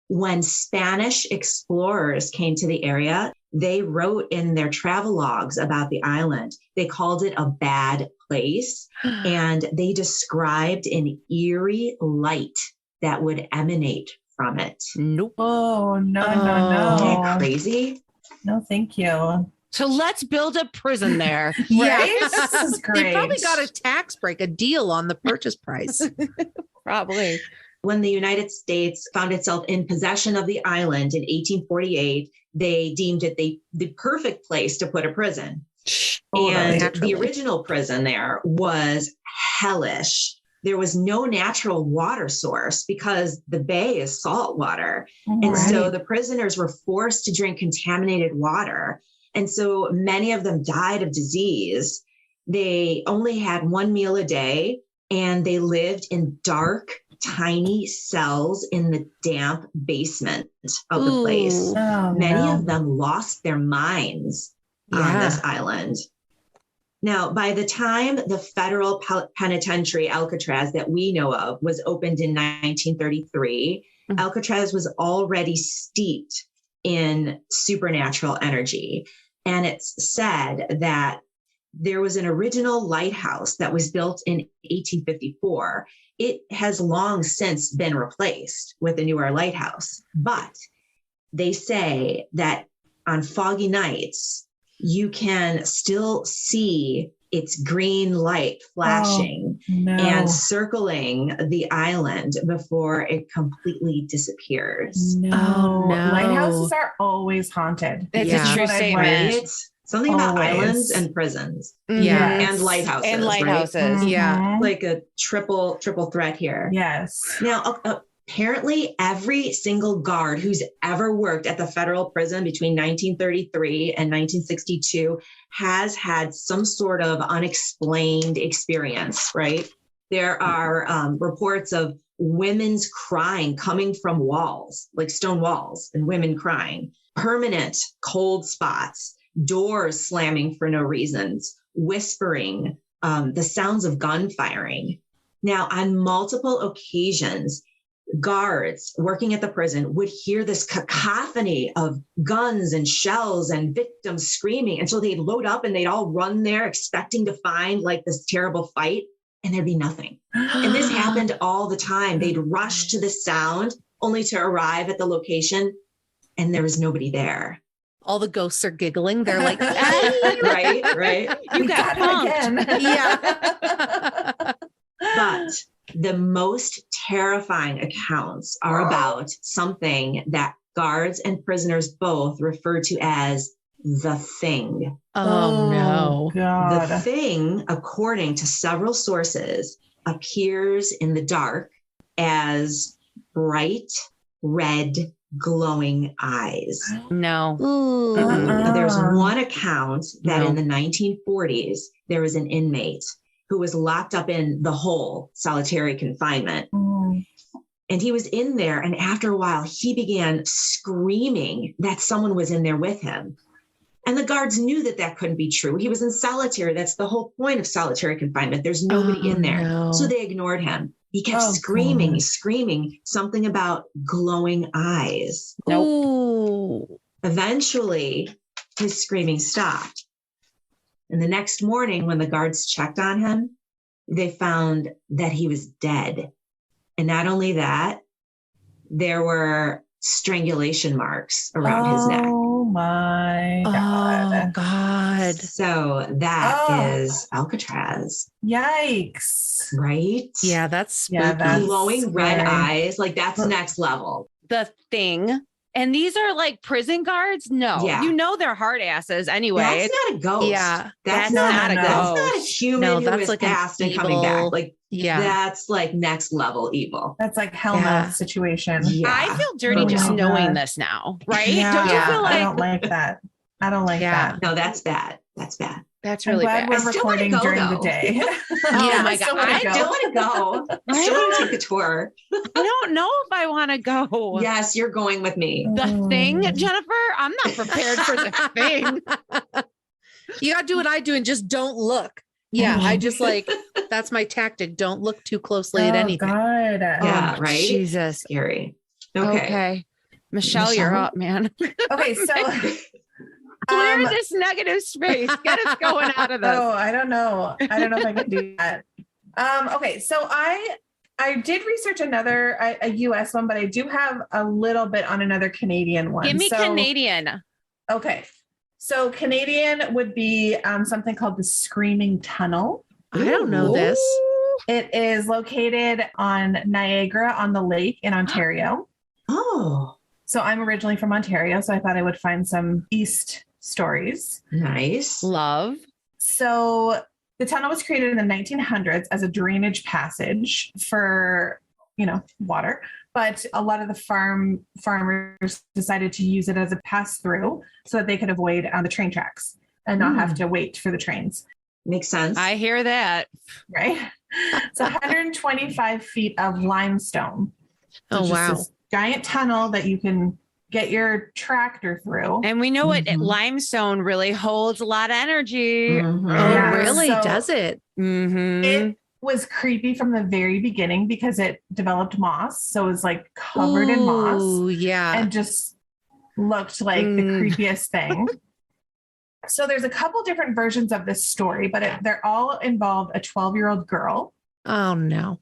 Speaker 1: When Spanish explorers came to the area, they wrote in their travel logs about the island. They called it a bad place, and they described an eerie light that would emanate from it.
Speaker 3: Nope.
Speaker 4: Oh, no.
Speaker 1: Isn't that crazy?
Speaker 4: No, thank you.
Speaker 2: So let's build a prison there.
Speaker 4: Right? This is
Speaker 3: They
Speaker 4: great.
Speaker 3: probably got a tax break, a deal on the purchase price.
Speaker 2: Probably.
Speaker 1: When the United States found itself in possession of the island in 1848, they deemed it the perfect place to put a prison. And
Speaker 3: naturally.
Speaker 1: the original prison there was hellish. There was no natural water source because the bay is salt water. And so the prisoners were forced to drink contaminated water. And so many of them died of disease. They only had one meal a day, and they lived in dark, tiny cells in the damp basement of the place.
Speaker 4: Oh,
Speaker 1: Many
Speaker 4: no.
Speaker 1: of them lost their minds on this island. Now, by the time the federal penitentiary Alcatraz that we know of was opened in 1933, Alcatraz was already steeped in supernatural energy. And it's said that there was an original lighthouse that was built in 1854. It has long since been replaced with a newer lighthouse. But they say that on foggy nights, you can still see its green light flashing and circling the island before it completely disappears.
Speaker 4: No.
Speaker 3: Oh, no.
Speaker 4: Lighthouses are always haunted.
Speaker 2: It's
Speaker 3: Yeah.
Speaker 2: a true
Speaker 4: What I've
Speaker 2: statement.
Speaker 4: read.
Speaker 1: It's something about
Speaker 4: Always.
Speaker 1: islands and prisons
Speaker 3: Yeah.
Speaker 4: Yes.
Speaker 1: and lighthouses.
Speaker 2: And
Speaker 1: right?
Speaker 2: lighthouses.
Speaker 3: Yeah.
Speaker 4: Mhm.
Speaker 1: Like a triple threat here.
Speaker 4: Yes.
Speaker 1: Now, apparently every single guard who's ever worked at the federal prison between 1933 and 1962 has had some sort of unexplained experience, right? There are reports of women's crying coming from walls, like stone walls, and women crying, permanent cold spots, doors slamming for no reasons, whispering, the sounds of gun firing. Now, on multiple occasions, guards working at the prison would hear this cacophony of guns and shells and victims screaming. And so they'd load up and they'd all run there expecting to find like this terrible fight, and there'd be nothing. And this happened all the time. They'd rush to the sound only to arrive at the location and there was nobody there.
Speaker 3: All the ghosts are giggling. They're like,
Speaker 1: right.
Speaker 2: You got punked.
Speaker 4: it again.
Speaker 3: yeah.
Speaker 1: But the most terrifying accounts are about something that guards and prisoners both refer to as the thing.
Speaker 3: Oh no.
Speaker 4: God.
Speaker 1: The thing, according to several sources, appears in the dark as bright red glowing eyes.
Speaker 2: No.
Speaker 3: Ooh.
Speaker 1: There's one account that in the 1940s, there was an inmate who was locked up in the hole, solitary confinement. And he was in there. And after a while, he began screaming that someone was in there with him. And the guards knew that that couldn't be true. He was in solitary. That's the whole point of solitary confinement. There's nobody in there.
Speaker 3: No.
Speaker 1: So they ignored him. He kept screaming something about glowing eyes.
Speaker 3: Nope.
Speaker 1: Eventually, his screaming stopped. And the next morning, when the guards checked on him, they found that he was dead. And not only that, there were strangulation marks around his neck.
Speaker 4: Oh my God.
Speaker 3: Oh God.
Speaker 1: So that is Alcatraz.
Speaker 4: Yikes.
Speaker 1: Right?
Speaker 3: Yeah, that's spooky.
Speaker 4: Yeah, that's
Speaker 1: glowing red
Speaker 4: scary.
Speaker 1: eyes. Like that's next level.
Speaker 2: The thing. And these are like prison guards? No.
Speaker 1: Yeah.
Speaker 2: You know they're hard asses anyway.
Speaker 1: That's not a ghost.
Speaker 3: Yeah.
Speaker 1: That's
Speaker 2: not a
Speaker 1: That's not a
Speaker 2: ghost.
Speaker 1: human
Speaker 3: No,
Speaker 1: who
Speaker 3: that's
Speaker 1: is
Speaker 3: like an
Speaker 1: past and coming
Speaker 3: evil-
Speaker 1: back. Like
Speaker 3: Yeah.
Speaker 1: that's like next level evil.
Speaker 4: That's like Hellmouth situation.
Speaker 1: Yeah.
Speaker 2: I feel dirty
Speaker 4: Oh
Speaker 2: just
Speaker 4: my
Speaker 2: knowing
Speaker 4: God.
Speaker 2: this now, right?
Speaker 4: Yeah,
Speaker 2: Don't you feel
Speaker 4: I
Speaker 2: like
Speaker 4: don't like that. I don't like
Speaker 3: Yeah.
Speaker 4: that.
Speaker 1: No, that's bad. That's bad.
Speaker 2: that's
Speaker 4: I'm
Speaker 2: really
Speaker 4: glad
Speaker 2: bad?
Speaker 1: I
Speaker 4: we're
Speaker 1: still wanna
Speaker 4: recording
Speaker 1: go,
Speaker 4: during the
Speaker 1: though.
Speaker 4: day.
Speaker 2: Oh my
Speaker 4: still
Speaker 2: God.
Speaker 4: wanna
Speaker 1: I still want to go. I still want to take a tour.
Speaker 2: I don't know if I want to go.
Speaker 1: Yes, you're going with me.
Speaker 2: The thing, Jennifer, I'm not prepared for the thing.
Speaker 3: You gotta do what I do and just don't look. Yeah, I just like that's my tactic. Don't look too closely at anything.
Speaker 4: God.
Speaker 1: Yeah,
Speaker 2: Oh,
Speaker 1: right?
Speaker 2: Jesus.
Speaker 1: Scary.
Speaker 2: Okay. Michelle, you're
Speaker 1: Michelle?
Speaker 2: up, man.
Speaker 4: Okay, so
Speaker 2: Clear this negative space. Get us going out of this.
Speaker 4: oh, I don't know. I don't know if I can do that. Okay, so I did research another a US one, but I do have a little bit on another Canadian one.
Speaker 2: Give me
Speaker 4: So-
Speaker 2: Canadian.
Speaker 4: Okay. So Canadian would be something called the Screaming Tunnel.
Speaker 3: I don't know this.
Speaker 4: It is located on Niagara on the lake in Ontario.
Speaker 1: Oh,
Speaker 4: So I'm originally from Ontario, so I thought I would find some East stories.
Speaker 1: nice.
Speaker 2: Love.
Speaker 4: So the tunnel was created in the 1900s as a drainage passage for, water. But a lot of the farmers decided to use it as a pass through so that they could avoid the train tracks and not have to wait for the trains.
Speaker 1: Makes sense.
Speaker 2: I hear that.
Speaker 4: Right. It's 125 feet of limestone. So
Speaker 3: Oh
Speaker 4: it's just
Speaker 3: wow.
Speaker 4: this giant tunnel that you can get your tractor through.
Speaker 2: And we know what
Speaker 1: Mhm.
Speaker 2: limestone really holds a lot of energy.
Speaker 1: Mhm.
Speaker 3: Oh
Speaker 4: Yeah,
Speaker 3: really?
Speaker 4: so-
Speaker 3: Does it?
Speaker 2: Mm-hmm.
Speaker 4: It was creepy from the very beginning because it developed moss. So it was like covered in moss
Speaker 3: Ooh, yeah.
Speaker 4: and just looked like the creepiest thing. So there's a couple different versions of this story, but they're all involve a 12-year-old girl.
Speaker 3: Oh no.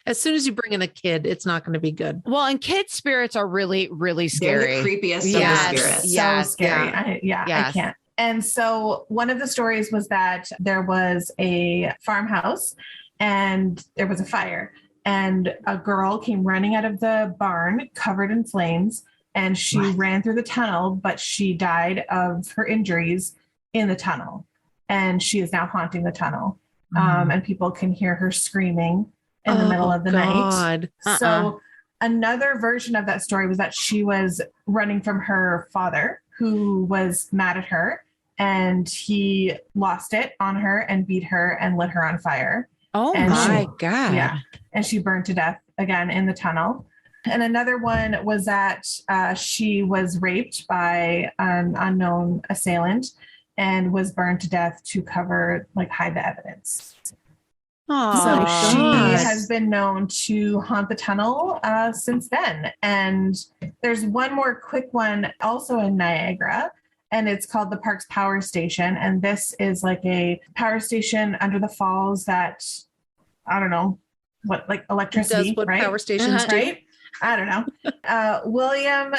Speaker 3: As soon as you bring in a kid, it's not going to be good.
Speaker 2: Well, and kid spirits are really, really
Speaker 1: They're
Speaker 2: scary.
Speaker 1: the creepiest
Speaker 2: Yes.
Speaker 1: of the spirits.
Speaker 2: Yeah.
Speaker 4: So scary.
Speaker 3: Yeah.
Speaker 4: I
Speaker 2: Yes.
Speaker 4: can't. And so one of the stories was that there was a farmhouse and there was a fire and a girl came running out of the barn covered in flames and she
Speaker 1: What?
Speaker 4: ran through the tunnel, but she died of her injuries in the tunnel. And she is now haunting the tunnel. And people can hear her screaming in the middle of the night.
Speaker 3: God.
Speaker 4: So another version of that story was that she was running from her father who was mad at her and he lost it on her and beat her and lit her on fire.
Speaker 2: Oh
Speaker 4: And
Speaker 2: my
Speaker 4: she-
Speaker 2: God.
Speaker 4: Yeah. And she burned to death again in the tunnel. And another one was that she was raped by an unknown assailant and was burned to death to hide the evidence.
Speaker 2: Oh,
Speaker 4: So she
Speaker 3: God.
Speaker 4: has been known to haunt the tunnel since then. And there's one more quick one also in Niagara, and it's called the Parks Power Station. And this is like a power station under the falls that, I don't know, what, like electricity,
Speaker 3: Does what
Speaker 4: right?
Speaker 3: power stations do.
Speaker 4: Right? I don't know. William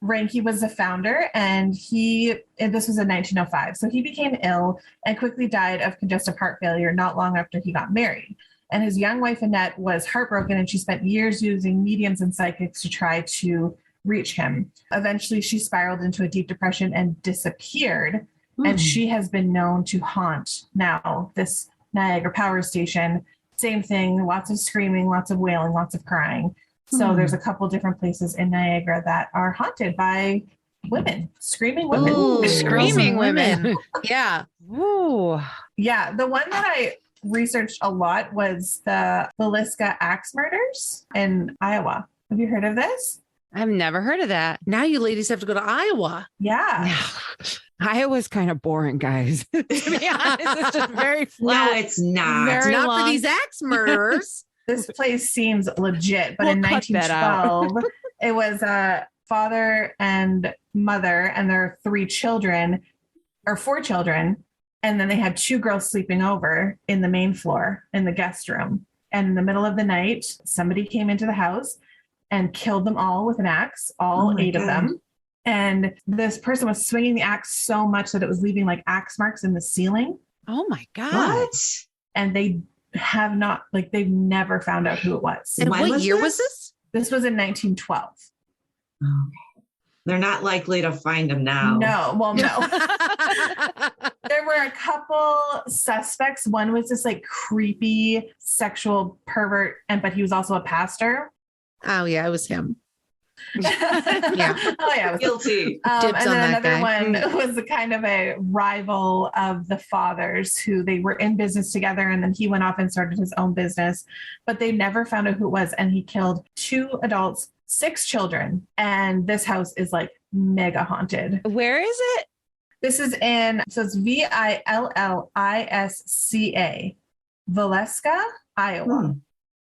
Speaker 4: Ranke was the founder, and this was in 1905. So he became ill and quickly died of congestive heart failure not long after he got married. And his young wife, Annette, was heartbroken, and she spent years using mediums and psychics to try to reach him. Eventually, she spiraled into a deep depression and disappeared. And she has been known to haunt now this Niagara Power Station. Same thing, lots of screaming, lots of wailing, lots of crying. So there's a couple different places in Niagara that are haunted by women, screaming women.
Speaker 3: Ooh,
Speaker 2: Screaming women.
Speaker 3: Yeah.
Speaker 2: Ooh.
Speaker 4: Yeah. The one that I researched a lot was the Villisca axe murders in Iowa. Have you heard of this?
Speaker 2: I've never heard of that.
Speaker 3: Now you ladies have to go to Iowa.
Speaker 4: Yeah.
Speaker 2: Iowa's kind of boring, guys. To be honest, it's just very flat.
Speaker 1: No, it's not.
Speaker 3: It's
Speaker 2: Very
Speaker 3: not
Speaker 2: long.
Speaker 3: for these axe murderers.
Speaker 4: This place seems legit, but
Speaker 2: We'll
Speaker 4: in
Speaker 2: cut that out.
Speaker 4: 1912, it was a father and mother and their 4 children. And then they had 2 girls sleeping over in the main floor in the guest room. And in the middle of the night, somebody came into the house and killed them all with an axe, all 8 of them. And this person was swinging the axe so much that it was leaving like axe marks in the ceiling.
Speaker 2: Oh my God.
Speaker 1: What?
Speaker 4: And they have not, like, they've never found out who it was.
Speaker 3: And
Speaker 1: When
Speaker 3: what
Speaker 1: was
Speaker 3: year
Speaker 1: this?
Speaker 3: was this?
Speaker 4: This was in 1912.
Speaker 1: Okay. They're not likely to find him now.
Speaker 4: No, well, no. There were a couple suspects. One was this like creepy sexual pervert, but he was also a pastor.
Speaker 3: Oh, yeah, it was him.
Speaker 4: Yeah. Oh, yeah. It was
Speaker 1: Guilty.
Speaker 4: And
Speaker 3: Dibs on
Speaker 4: then
Speaker 3: that
Speaker 4: another
Speaker 3: guy.
Speaker 4: one was a kind of a rival of the father's, who they were in business together. And then he went off and started his own business, but they never found out who it was. And he killed 2 adults, 6 children. And this house is like mega haunted.
Speaker 2: Where is it?
Speaker 4: This is so it's Villisca, Villisca, Iowa.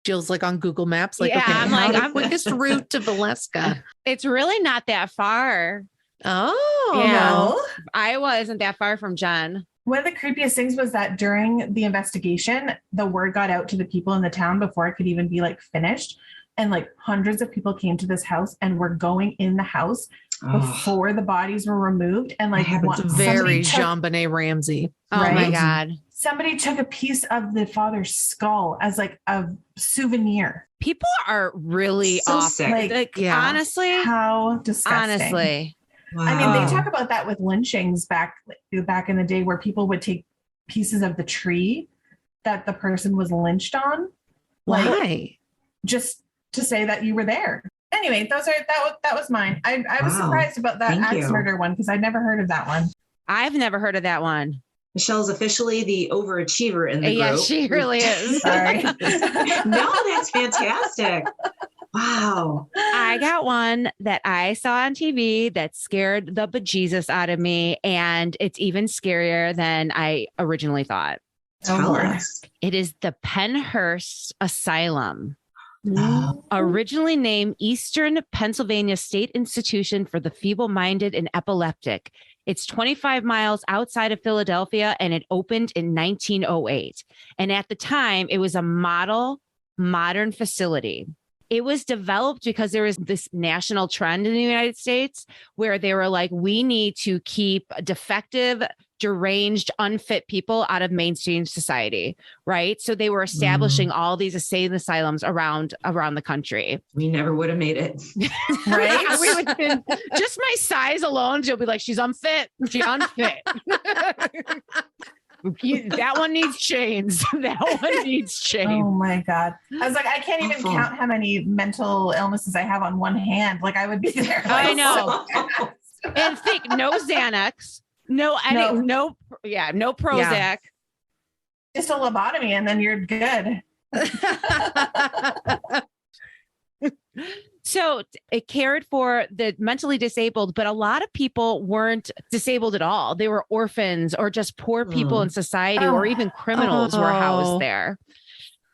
Speaker 3: Jill's like on Google Maps, like,
Speaker 2: Yeah,
Speaker 3: okay,
Speaker 2: I'm
Speaker 3: how
Speaker 2: like,
Speaker 3: the
Speaker 2: I'm-
Speaker 3: quickest route to Villisca.
Speaker 2: It's really not that far.
Speaker 3: Oh,
Speaker 2: Yeah.
Speaker 4: No.
Speaker 2: Iowa isn't that far from Jen.
Speaker 4: One of the creepiest things was that during the investigation, the word got out to the people in the town before it could even be like finished. And like hundreds of people came to this house and were going in the house before the bodies were removed. And like
Speaker 1: haven't-
Speaker 3: It's very
Speaker 4: somebody
Speaker 3: Jean Benet Ramsey.
Speaker 2: Oh my
Speaker 4: Right?
Speaker 2: God.
Speaker 4: somebody took a piece of the father's skull as like a souvenir.
Speaker 2: People are really
Speaker 1: So
Speaker 2: off.
Speaker 1: sick.
Speaker 2: Like,
Speaker 3: Yeah.
Speaker 2: honestly,
Speaker 4: How disgusting.
Speaker 2: honestly.
Speaker 4: I mean, they
Speaker 1: Wow.
Speaker 4: talk about that with lynchings back in the day, where people would take pieces of the tree that the person was lynched on, like
Speaker 3: Why?
Speaker 4: just to say that you were there. Anyway, that was mine. I was
Speaker 1: Wow.
Speaker 4: surprised about that
Speaker 1: Thank
Speaker 4: axe
Speaker 1: you.
Speaker 4: murder one because I'd never heard of that one.
Speaker 2: I've never heard of that one.
Speaker 1: Michelle's officially the overachiever in the
Speaker 2: Yeah,
Speaker 1: group.
Speaker 2: she really is.
Speaker 4: Sorry.
Speaker 1: No, that's fantastic. Wow.
Speaker 2: I got one that I saw on TV that scared the bejesus out of me. And it's even scarier than I originally thought.
Speaker 1: Tell
Speaker 4: Lord.
Speaker 1: us.
Speaker 2: It is the Pennhurst Asylum.
Speaker 1: Oh.
Speaker 2: Originally named Eastern Pennsylvania State Institution for the Feeble-Minded and Epileptic. It's 25 miles outside of Philadelphia, and it opened in 1908. And at the time, it was a model modern facility. It was developed because there was this national trend in the United States where they were like, we need to keep defective, deranged, unfit people out of mainstream society, right? So they were establishing all these insane asylums around the country.
Speaker 1: We never would have made it.
Speaker 4: Right?
Speaker 2: We would have been, just my size alone, you'll be like, she's unfit. She's unfit. That one needs chains. That one needs chains.
Speaker 4: Oh my God. I was like, I can't even
Speaker 1: Awful.
Speaker 4: count how many mental illnesses I have on one hand. Like I would be there.
Speaker 2: I
Speaker 4: like,
Speaker 2: know.
Speaker 4: so fast.
Speaker 2: And think no Xanax, no Prozac.
Speaker 4: Just a lobotomy and then you're good.
Speaker 2: So it cared for the mentally disabled, but a lot of people weren't disabled at all. They were orphans or just poor people in society, or even criminals were housed there.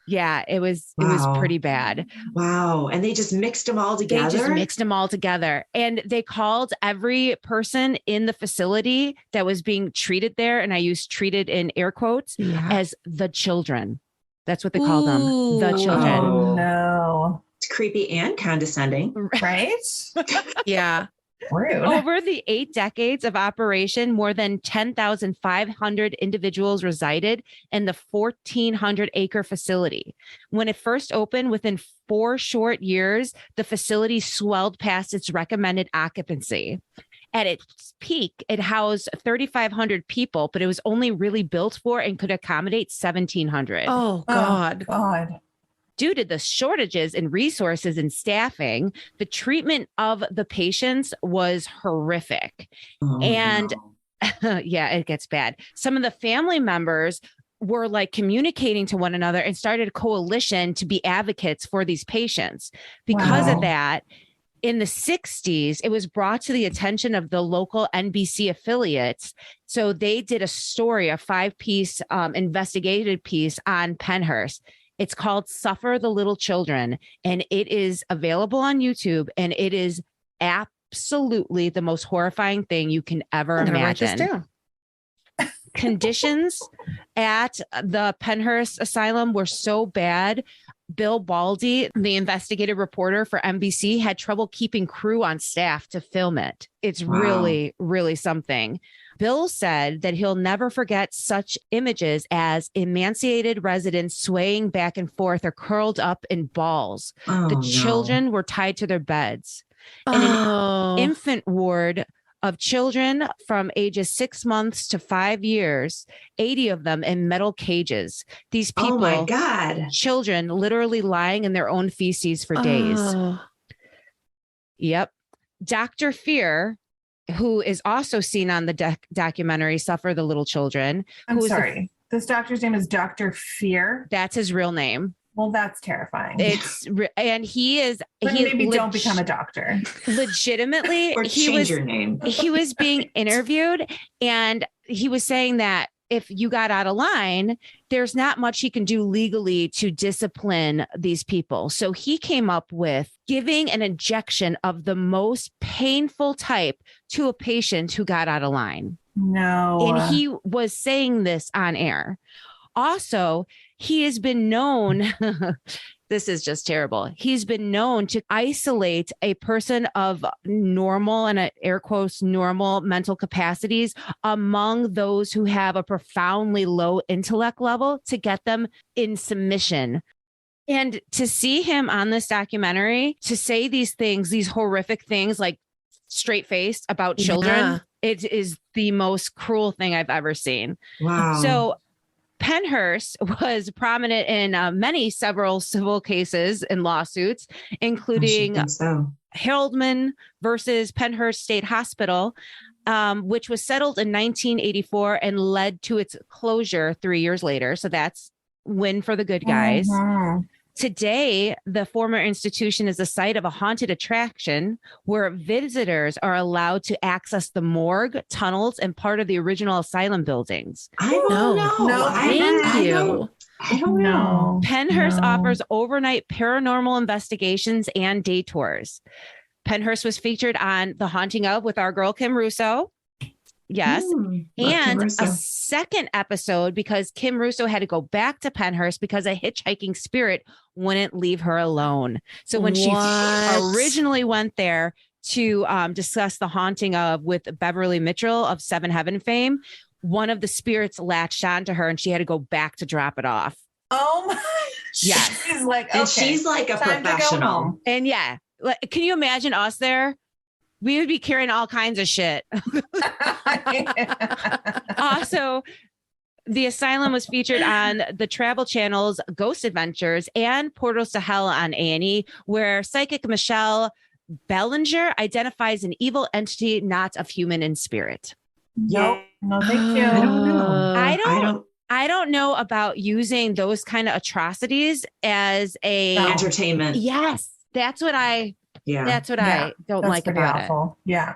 Speaker 2: Yeah, it was
Speaker 1: Wow.
Speaker 2: pretty bad.
Speaker 1: Wow. And they just mixed them all
Speaker 2: They
Speaker 1: together.
Speaker 2: just mixed them all together. And they called every person in the facility that was being treated there, and I use treated in air quotes, as the children. That's what they called them, the
Speaker 3: Ooh.
Speaker 2: children.
Speaker 4: Oh no.
Speaker 1: It's creepy and condescending.
Speaker 4: Right?
Speaker 3: Yeah.
Speaker 4: Rude.
Speaker 2: Over the 8 decades of operation, more than 10,500 individuals resided in the 1,400-acre facility. When it first opened, within 4 short years, the facility swelled past its recommended occupancy. At its peak, it housed 3,500 people, but it was only really built for and could accommodate 1,700.
Speaker 3: Oh, God.
Speaker 4: Oh, God.
Speaker 2: Due to the shortages in resources and staffing, the treatment of the patients was horrific.
Speaker 1: Oh,
Speaker 2: And
Speaker 1: no.
Speaker 2: yeah, it gets bad. Some of the family members were like communicating to one another and started a coalition to be advocates for these patients. Because
Speaker 4: Wow.
Speaker 2: of that, in the 60s, it was brought to the attention of the local NBC affiliates. So they did a story, a 5-piece investigative piece on Pennhurst. It's called Suffer the Little Children, and it is available on YouTube, and it is absolutely the most horrifying thing you can ever
Speaker 3: I'm gonna write this
Speaker 2: imagine.
Speaker 3: down.
Speaker 2: Conditions at the Pennhurst Asylum were so bad. Bill Baldy, the investigative reporter for NBC, had trouble keeping crew on staff to film it. It's really, really something. Bill said that he'll never forget such images as emaciated residents swaying back and forth or curled up in balls.
Speaker 1: Oh,
Speaker 2: The
Speaker 1: no.
Speaker 2: children were tied to their beds. In an infant ward of children from ages 6 months to 5 years, 80 of them in metal cages. These people,
Speaker 1: Oh my God.
Speaker 2: children, literally lying in their own feces for days.
Speaker 3: Oh.
Speaker 2: Yep. Dr. Fear, who is also seen on the documentary Suffer the Little Children.
Speaker 4: I'm sorry. This doctor's name is Dr. Fear.
Speaker 2: That's his real name.
Speaker 4: Well, that's terrifying.
Speaker 2: And he is.
Speaker 4: But maybe don't become a doctor.
Speaker 2: Legitimately,
Speaker 1: Or change your name.
Speaker 2: He was being interviewed, and he was saying that if you got out of line, there's not much he can do legally to discipline these people. So he came up with giving an injection of the most painful type to a patient who got out of line.
Speaker 4: No.
Speaker 2: And he was saying this on air. Also, he has been known, this is just terrible. He's been known to isolate a person of normal, and air quotes, normal mental capacities among those who have a profoundly low intellect level to get them in submission. And to see him on this documentary, to say these things, these horrific things, like straight faced about children, it is the most cruel thing I've ever seen.
Speaker 1: Wow.
Speaker 2: So Pennhurst was prominent in several civil cases and lawsuits, including Haroldman versus Pennhurst State Hospital, which was settled in 1984 and led to its closure 3 years later. So that's win for the good guys.
Speaker 4: Mm-hmm.
Speaker 2: Today, the former institution is the site of a haunted attraction where visitors are allowed to access the morgue, tunnels, and part of the original asylum buildings.
Speaker 1: I don't know.
Speaker 4: No,
Speaker 3: thank you.
Speaker 1: I don't know.
Speaker 2: Pennhurst offers overnight paranormal investigations and day tours. Pennhurst was featured on The Haunting of with our girl, Kim Russo. Yes. And a second episode because Kim Russo had to go back to Pennhurst because a hitchhiking spirit wouldn't leave her alone. So when she originally went there to discuss The Haunting of with Beverly Mitchell of Seven Heaven fame, one of the spirits latched onto her and she had to go back to drop it off.
Speaker 4: Oh my.
Speaker 2: Yes.
Speaker 4: She's like,
Speaker 1: and she's like a professional.
Speaker 2: And yeah, can you imagine us there? We would be carrying all kinds of shit. Also, the asylum was featured on the Travel Channel's Ghost Adventures and Portals to Hell on A&E, where psychic Michelle Bellinger identifies an evil entity not of human in spirit.
Speaker 4: No, thank you.
Speaker 1: I don't know.
Speaker 2: I don't know about using those kind of atrocities as a
Speaker 1: entertainment.
Speaker 2: Yes, that's what I don't like about
Speaker 4: awful. It. Yeah.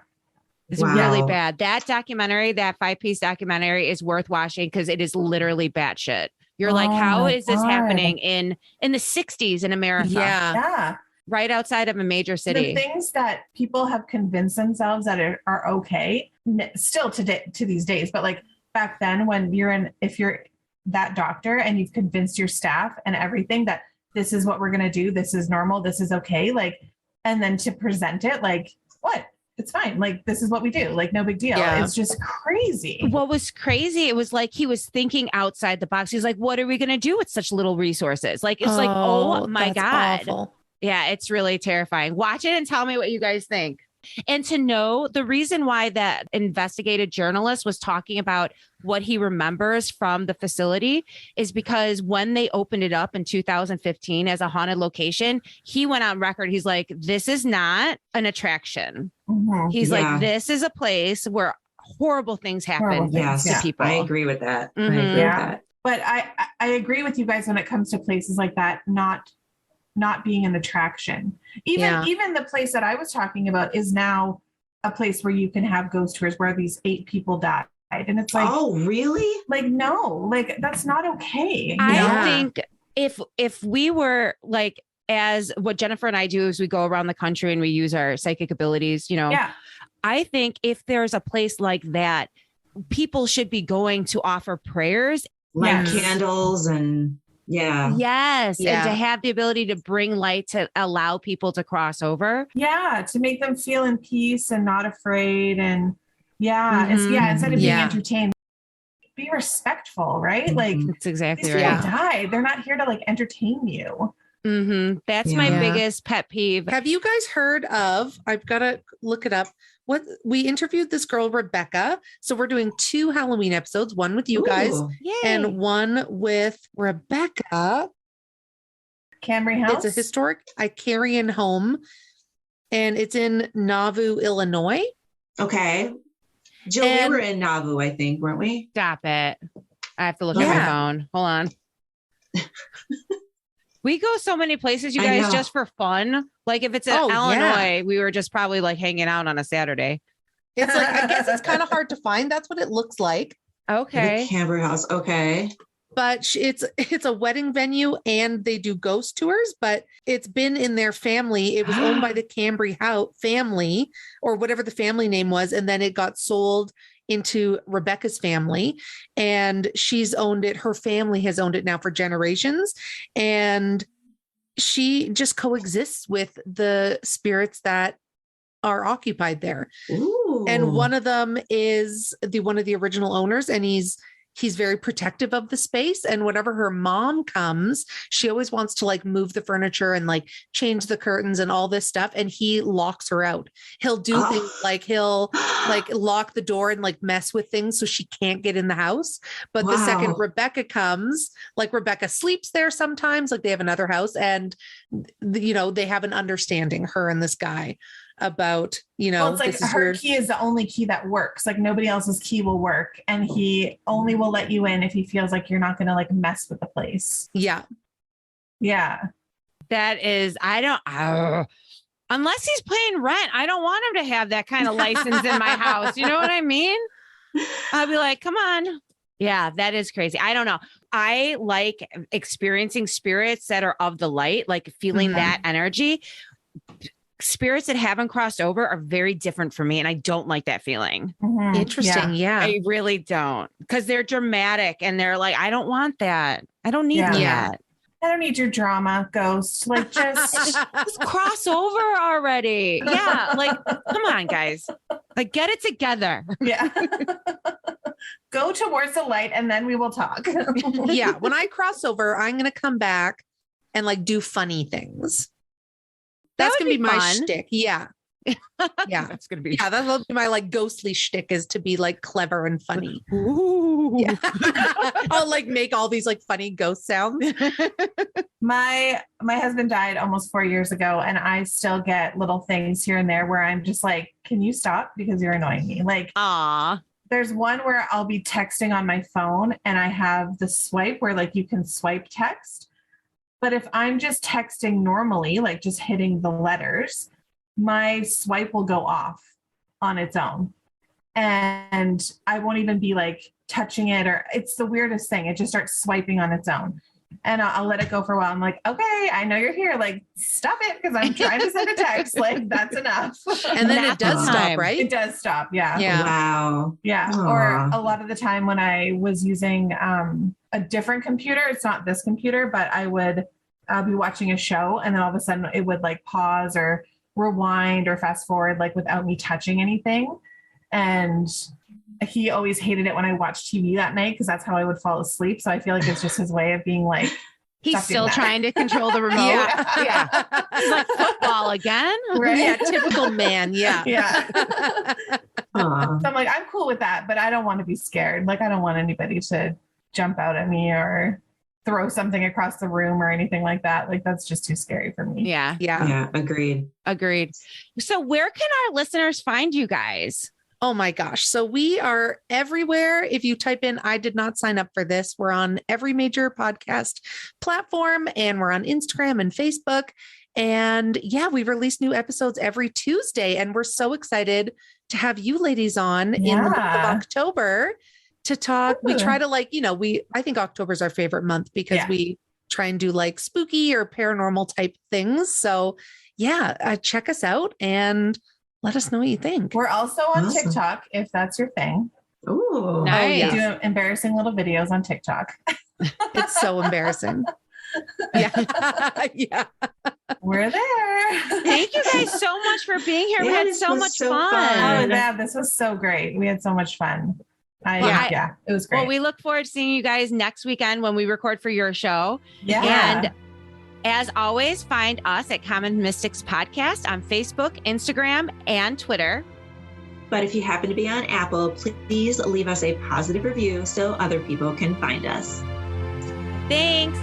Speaker 2: It's really bad. That documentary, that 5-piece documentary is worth watching because it is literally batshit. You're like, how is this happening in the 60s in America?
Speaker 4: Yeah.
Speaker 2: Right outside of a major city.
Speaker 4: The things that people have convinced themselves that are okay, still to these days, but like back then when if you're that doctor and you've convinced your staff and everything that this is what we're going to do. This is normal. This is okay. Like, and then to present it like, what? It's fine. Like, this is what we do. Like, no big deal.
Speaker 3: Yeah.
Speaker 4: It's just crazy.
Speaker 2: What was crazy, it was like he was thinking outside the box. He's like, what are we going to do with such little resources? Like, it's like, oh my
Speaker 3: that's
Speaker 2: God.
Speaker 3: awful.
Speaker 2: Yeah, it's really terrifying. Watch it and tell me what you guys think. And to know the reason why that investigative journalist was talking about what he remembers from the facility is because when they opened it up in 2015 as a haunted location, he went on record. He's like, this is not an attraction.
Speaker 4: Mhm.
Speaker 2: He's
Speaker 1: Yeah.
Speaker 2: like, this is a place where horrible things happen
Speaker 4: Horrible things,
Speaker 1: Yes,
Speaker 2: to people.
Speaker 1: I agree with that. I
Speaker 2: Mhm.
Speaker 1: agree with
Speaker 4: Yeah.
Speaker 1: that.
Speaker 4: But I agree with you guys when it comes to places like that, not being an attraction. Even the place that I was talking about is now a place where you can have ghost tours where these 8 people died. And it's like,
Speaker 1: Oh, really?
Speaker 4: like, no, like that's not okay.
Speaker 2: I
Speaker 3: Yeah.
Speaker 2: think if we were like, as what Jennifer and I do is we go around the country and we use our psychic abilities, you know,
Speaker 4: Yeah.
Speaker 2: I think if there's a place like that, people should be going to offer prayers.
Speaker 1: Like
Speaker 4: Yes.
Speaker 1: candles and
Speaker 2: Yes.
Speaker 3: Yeah.
Speaker 2: And to have the ability to bring light to allow people to cross over.
Speaker 4: Yeah. To make them feel in peace and not afraid. And instead of being
Speaker 3: Yeah.
Speaker 4: entertained, be respectful, right? Like
Speaker 2: That's exactly
Speaker 4: these people
Speaker 2: right.
Speaker 4: died. They're not here to like entertain you.
Speaker 2: That's my
Speaker 1: Yeah.
Speaker 2: biggest pet peeve.
Speaker 3: Have you guys heard of, I've got to look it up. What we interviewed this girl, Rebecca. So we're doing 2 Halloween episodes, one with you guys
Speaker 1: Ooh.
Speaker 2: Yay.
Speaker 3: and one with Rebecca.
Speaker 4: Camry House.
Speaker 3: It's a historic Icarian home and it's in Nauvoo, Illinois.
Speaker 1: Okay. Jill,
Speaker 3: And-
Speaker 1: we were in Nauvoo, I think, weren't we?
Speaker 2: Stop it. I have to look at my
Speaker 3: Yeah.
Speaker 2: phone. Hold on. We go so many places, you
Speaker 1: I
Speaker 2: guys,
Speaker 1: know.
Speaker 2: just for fun. Like if it's in
Speaker 3: Oh,
Speaker 2: Illinois, we were just probably like hanging out on a Saturday.
Speaker 3: It's like, I guess it's kind of hard to find. That's what it looks like.
Speaker 2: Okay.
Speaker 1: The Camber House. Okay.
Speaker 3: But it's a wedding venue and they do ghost tours, but it's been in their family. It was owned by the Cambry House family or whatever the family name was. And then it got sold into Rebecca's family and she's owned it. Her family has owned it now for generations. And she just coexists with the spirits that are occupied there.
Speaker 1: Ooh.
Speaker 3: And one of them is one of the original owners, and he's very protective of the space. And whenever her mom comes, she always wants to like move the furniture and like change the curtains and all this stuff. And he locks her out. He'll do things like he'll like lock the door and like mess with things so she can't get in the house. But the second
Speaker 1: Wow.
Speaker 3: Rebecca comes, like Rebecca sleeps there sometimes, like they have another house, and they have an understanding, her and this guy, about
Speaker 4: Well, it's like
Speaker 3: this is
Speaker 4: her
Speaker 3: weird.
Speaker 4: key is the only key that works. Like nobody else's key will work, and he only will let you in if he feels like you're not going to like mess with the place.
Speaker 3: Yeah.
Speaker 4: Yeah,
Speaker 2: That is, unless he's paying rent, I don't want him to have that kind of license in my house. You know what I mean? I'll be like, come on. Yeah, that is crazy. I don't know. I like experiencing spirits that are of the light, like feeling
Speaker 4: Mhm.
Speaker 2: that energy. Spirits that haven't crossed over are very different for me. And I don't like that feeling.
Speaker 4: Mhm.
Speaker 3: Interesting. Yeah.
Speaker 2: I really don't, because they're dramatic and they're like, I don't want that. I don't need
Speaker 4: Yeah.
Speaker 3: Yeah.
Speaker 2: that.
Speaker 4: I don't need your drama, ghost. Like just
Speaker 2: Just cross over already. Yeah. Like, come on, guys. Like, get it together.
Speaker 4: yeah. Go towards the light, and then we will talk.
Speaker 3: Yeah. When I cross over, I'm going to come back and like do funny things.
Speaker 2: That
Speaker 3: That's
Speaker 2: would
Speaker 3: going to
Speaker 2: be
Speaker 3: be my
Speaker 2: fun.
Speaker 3: shtick. Yeah. Yeah.
Speaker 2: That's going to be.
Speaker 3: Yeah. That'll be my like ghostly shtick, is to be like clever and funny.
Speaker 2: Ooh.
Speaker 3: Yeah. I'll like make all these like funny ghost sounds.
Speaker 4: My husband died almost 4 years ago, and I still get little things here and there where I'm just like, can you stop, because you're annoying me. Like
Speaker 2: Aw.
Speaker 4: there's one where I'll be texting on my phone and I have the swipe where like you can swipe text. But if I'm just texting normally, like just hitting the letters, my swipe will go off on its own. And I won't even be like touching it, or it's the weirdest thing. It just starts swiping on its own. And I'll let it go for a while. I'm like, okay, I know you're here. Like, stop it, because I'm trying to send a text. Like, that's enough.
Speaker 3: And then
Speaker 2: Nap
Speaker 3: it does
Speaker 2: time.
Speaker 3: stop,
Speaker 4: It
Speaker 3: right?
Speaker 4: does stop. Yeah.
Speaker 3: Yeah.
Speaker 1: Wow.
Speaker 4: Yeah.
Speaker 1: Aw.
Speaker 4: Or a lot of the time when I was using a different computer, it's not this computer, but I would I'll be watching a show and then all of a sudden it would like pause or rewind or fast forward, like without me touching anything. And he always hated it when I watched TV that night because that's how I would fall asleep. So I feel like it's just his way of being like,
Speaker 2: He's still trying to control the remote.
Speaker 4: yeah.
Speaker 2: He's like, football again?
Speaker 4: Right?
Speaker 3: Yeah, typical man. Yeah.
Speaker 4: Yeah.
Speaker 1: Aw.
Speaker 4: So I'm like, I'm cool with that, but I don't want to be scared. Like, I don't want anybody to jump out at me or throw something across the room or anything like that. Like, that's just too scary for me.
Speaker 2: Yeah.
Speaker 1: Yeah, agreed.
Speaker 2: Agreed. So where can our listeners find you guys?
Speaker 3: Oh my gosh. So we are everywhere. If you type in, I did not sign up for this, we're on every major podcast platform and we're on Instagram and Facebook. And yeah, we release new episodes every Tuesday. And we're so excited to have you ladies on in the month of October to talk. We try to I think October is our favorite month because we try and do like spooky or paranormal type things. So yeah, check us out and let us know what you think.
Speaker 4: We're also on TikTok, if that's your thing.
Speaker 1: Ooh.
Speaker 2: Nice.
Speaker 4: We do embarrassing little videos on TikTok.
Speaker 3: It's so embarrassing. Yeah.
Speaker 4: We're there.
Speaker 2: Thank you guys so much for being here. We
Speaker 1: Yeah,
Speaker 2: had
Speaker 1: this
Speaker 2: so
Speaker 1: was
Speaker 2: much
Speaker 1: so
Speaker 2: fun.
Speaker 1: fun.
Speaker 4: Oh, yeah, this was so great. We had so much fun. It was great.
Speaker 2: Well, we look forward to seeing you guys next weekend when we record for your show.
Speaker 4: Yeah.
Speaker 2: And as always, find us at Common Mystics Podcast on Facebook, Instagram, and Twitter.
Speaker 1: But if you happen to be on Apple, please leave us a positive review so other people can find us.
Speaker 2: Thanks.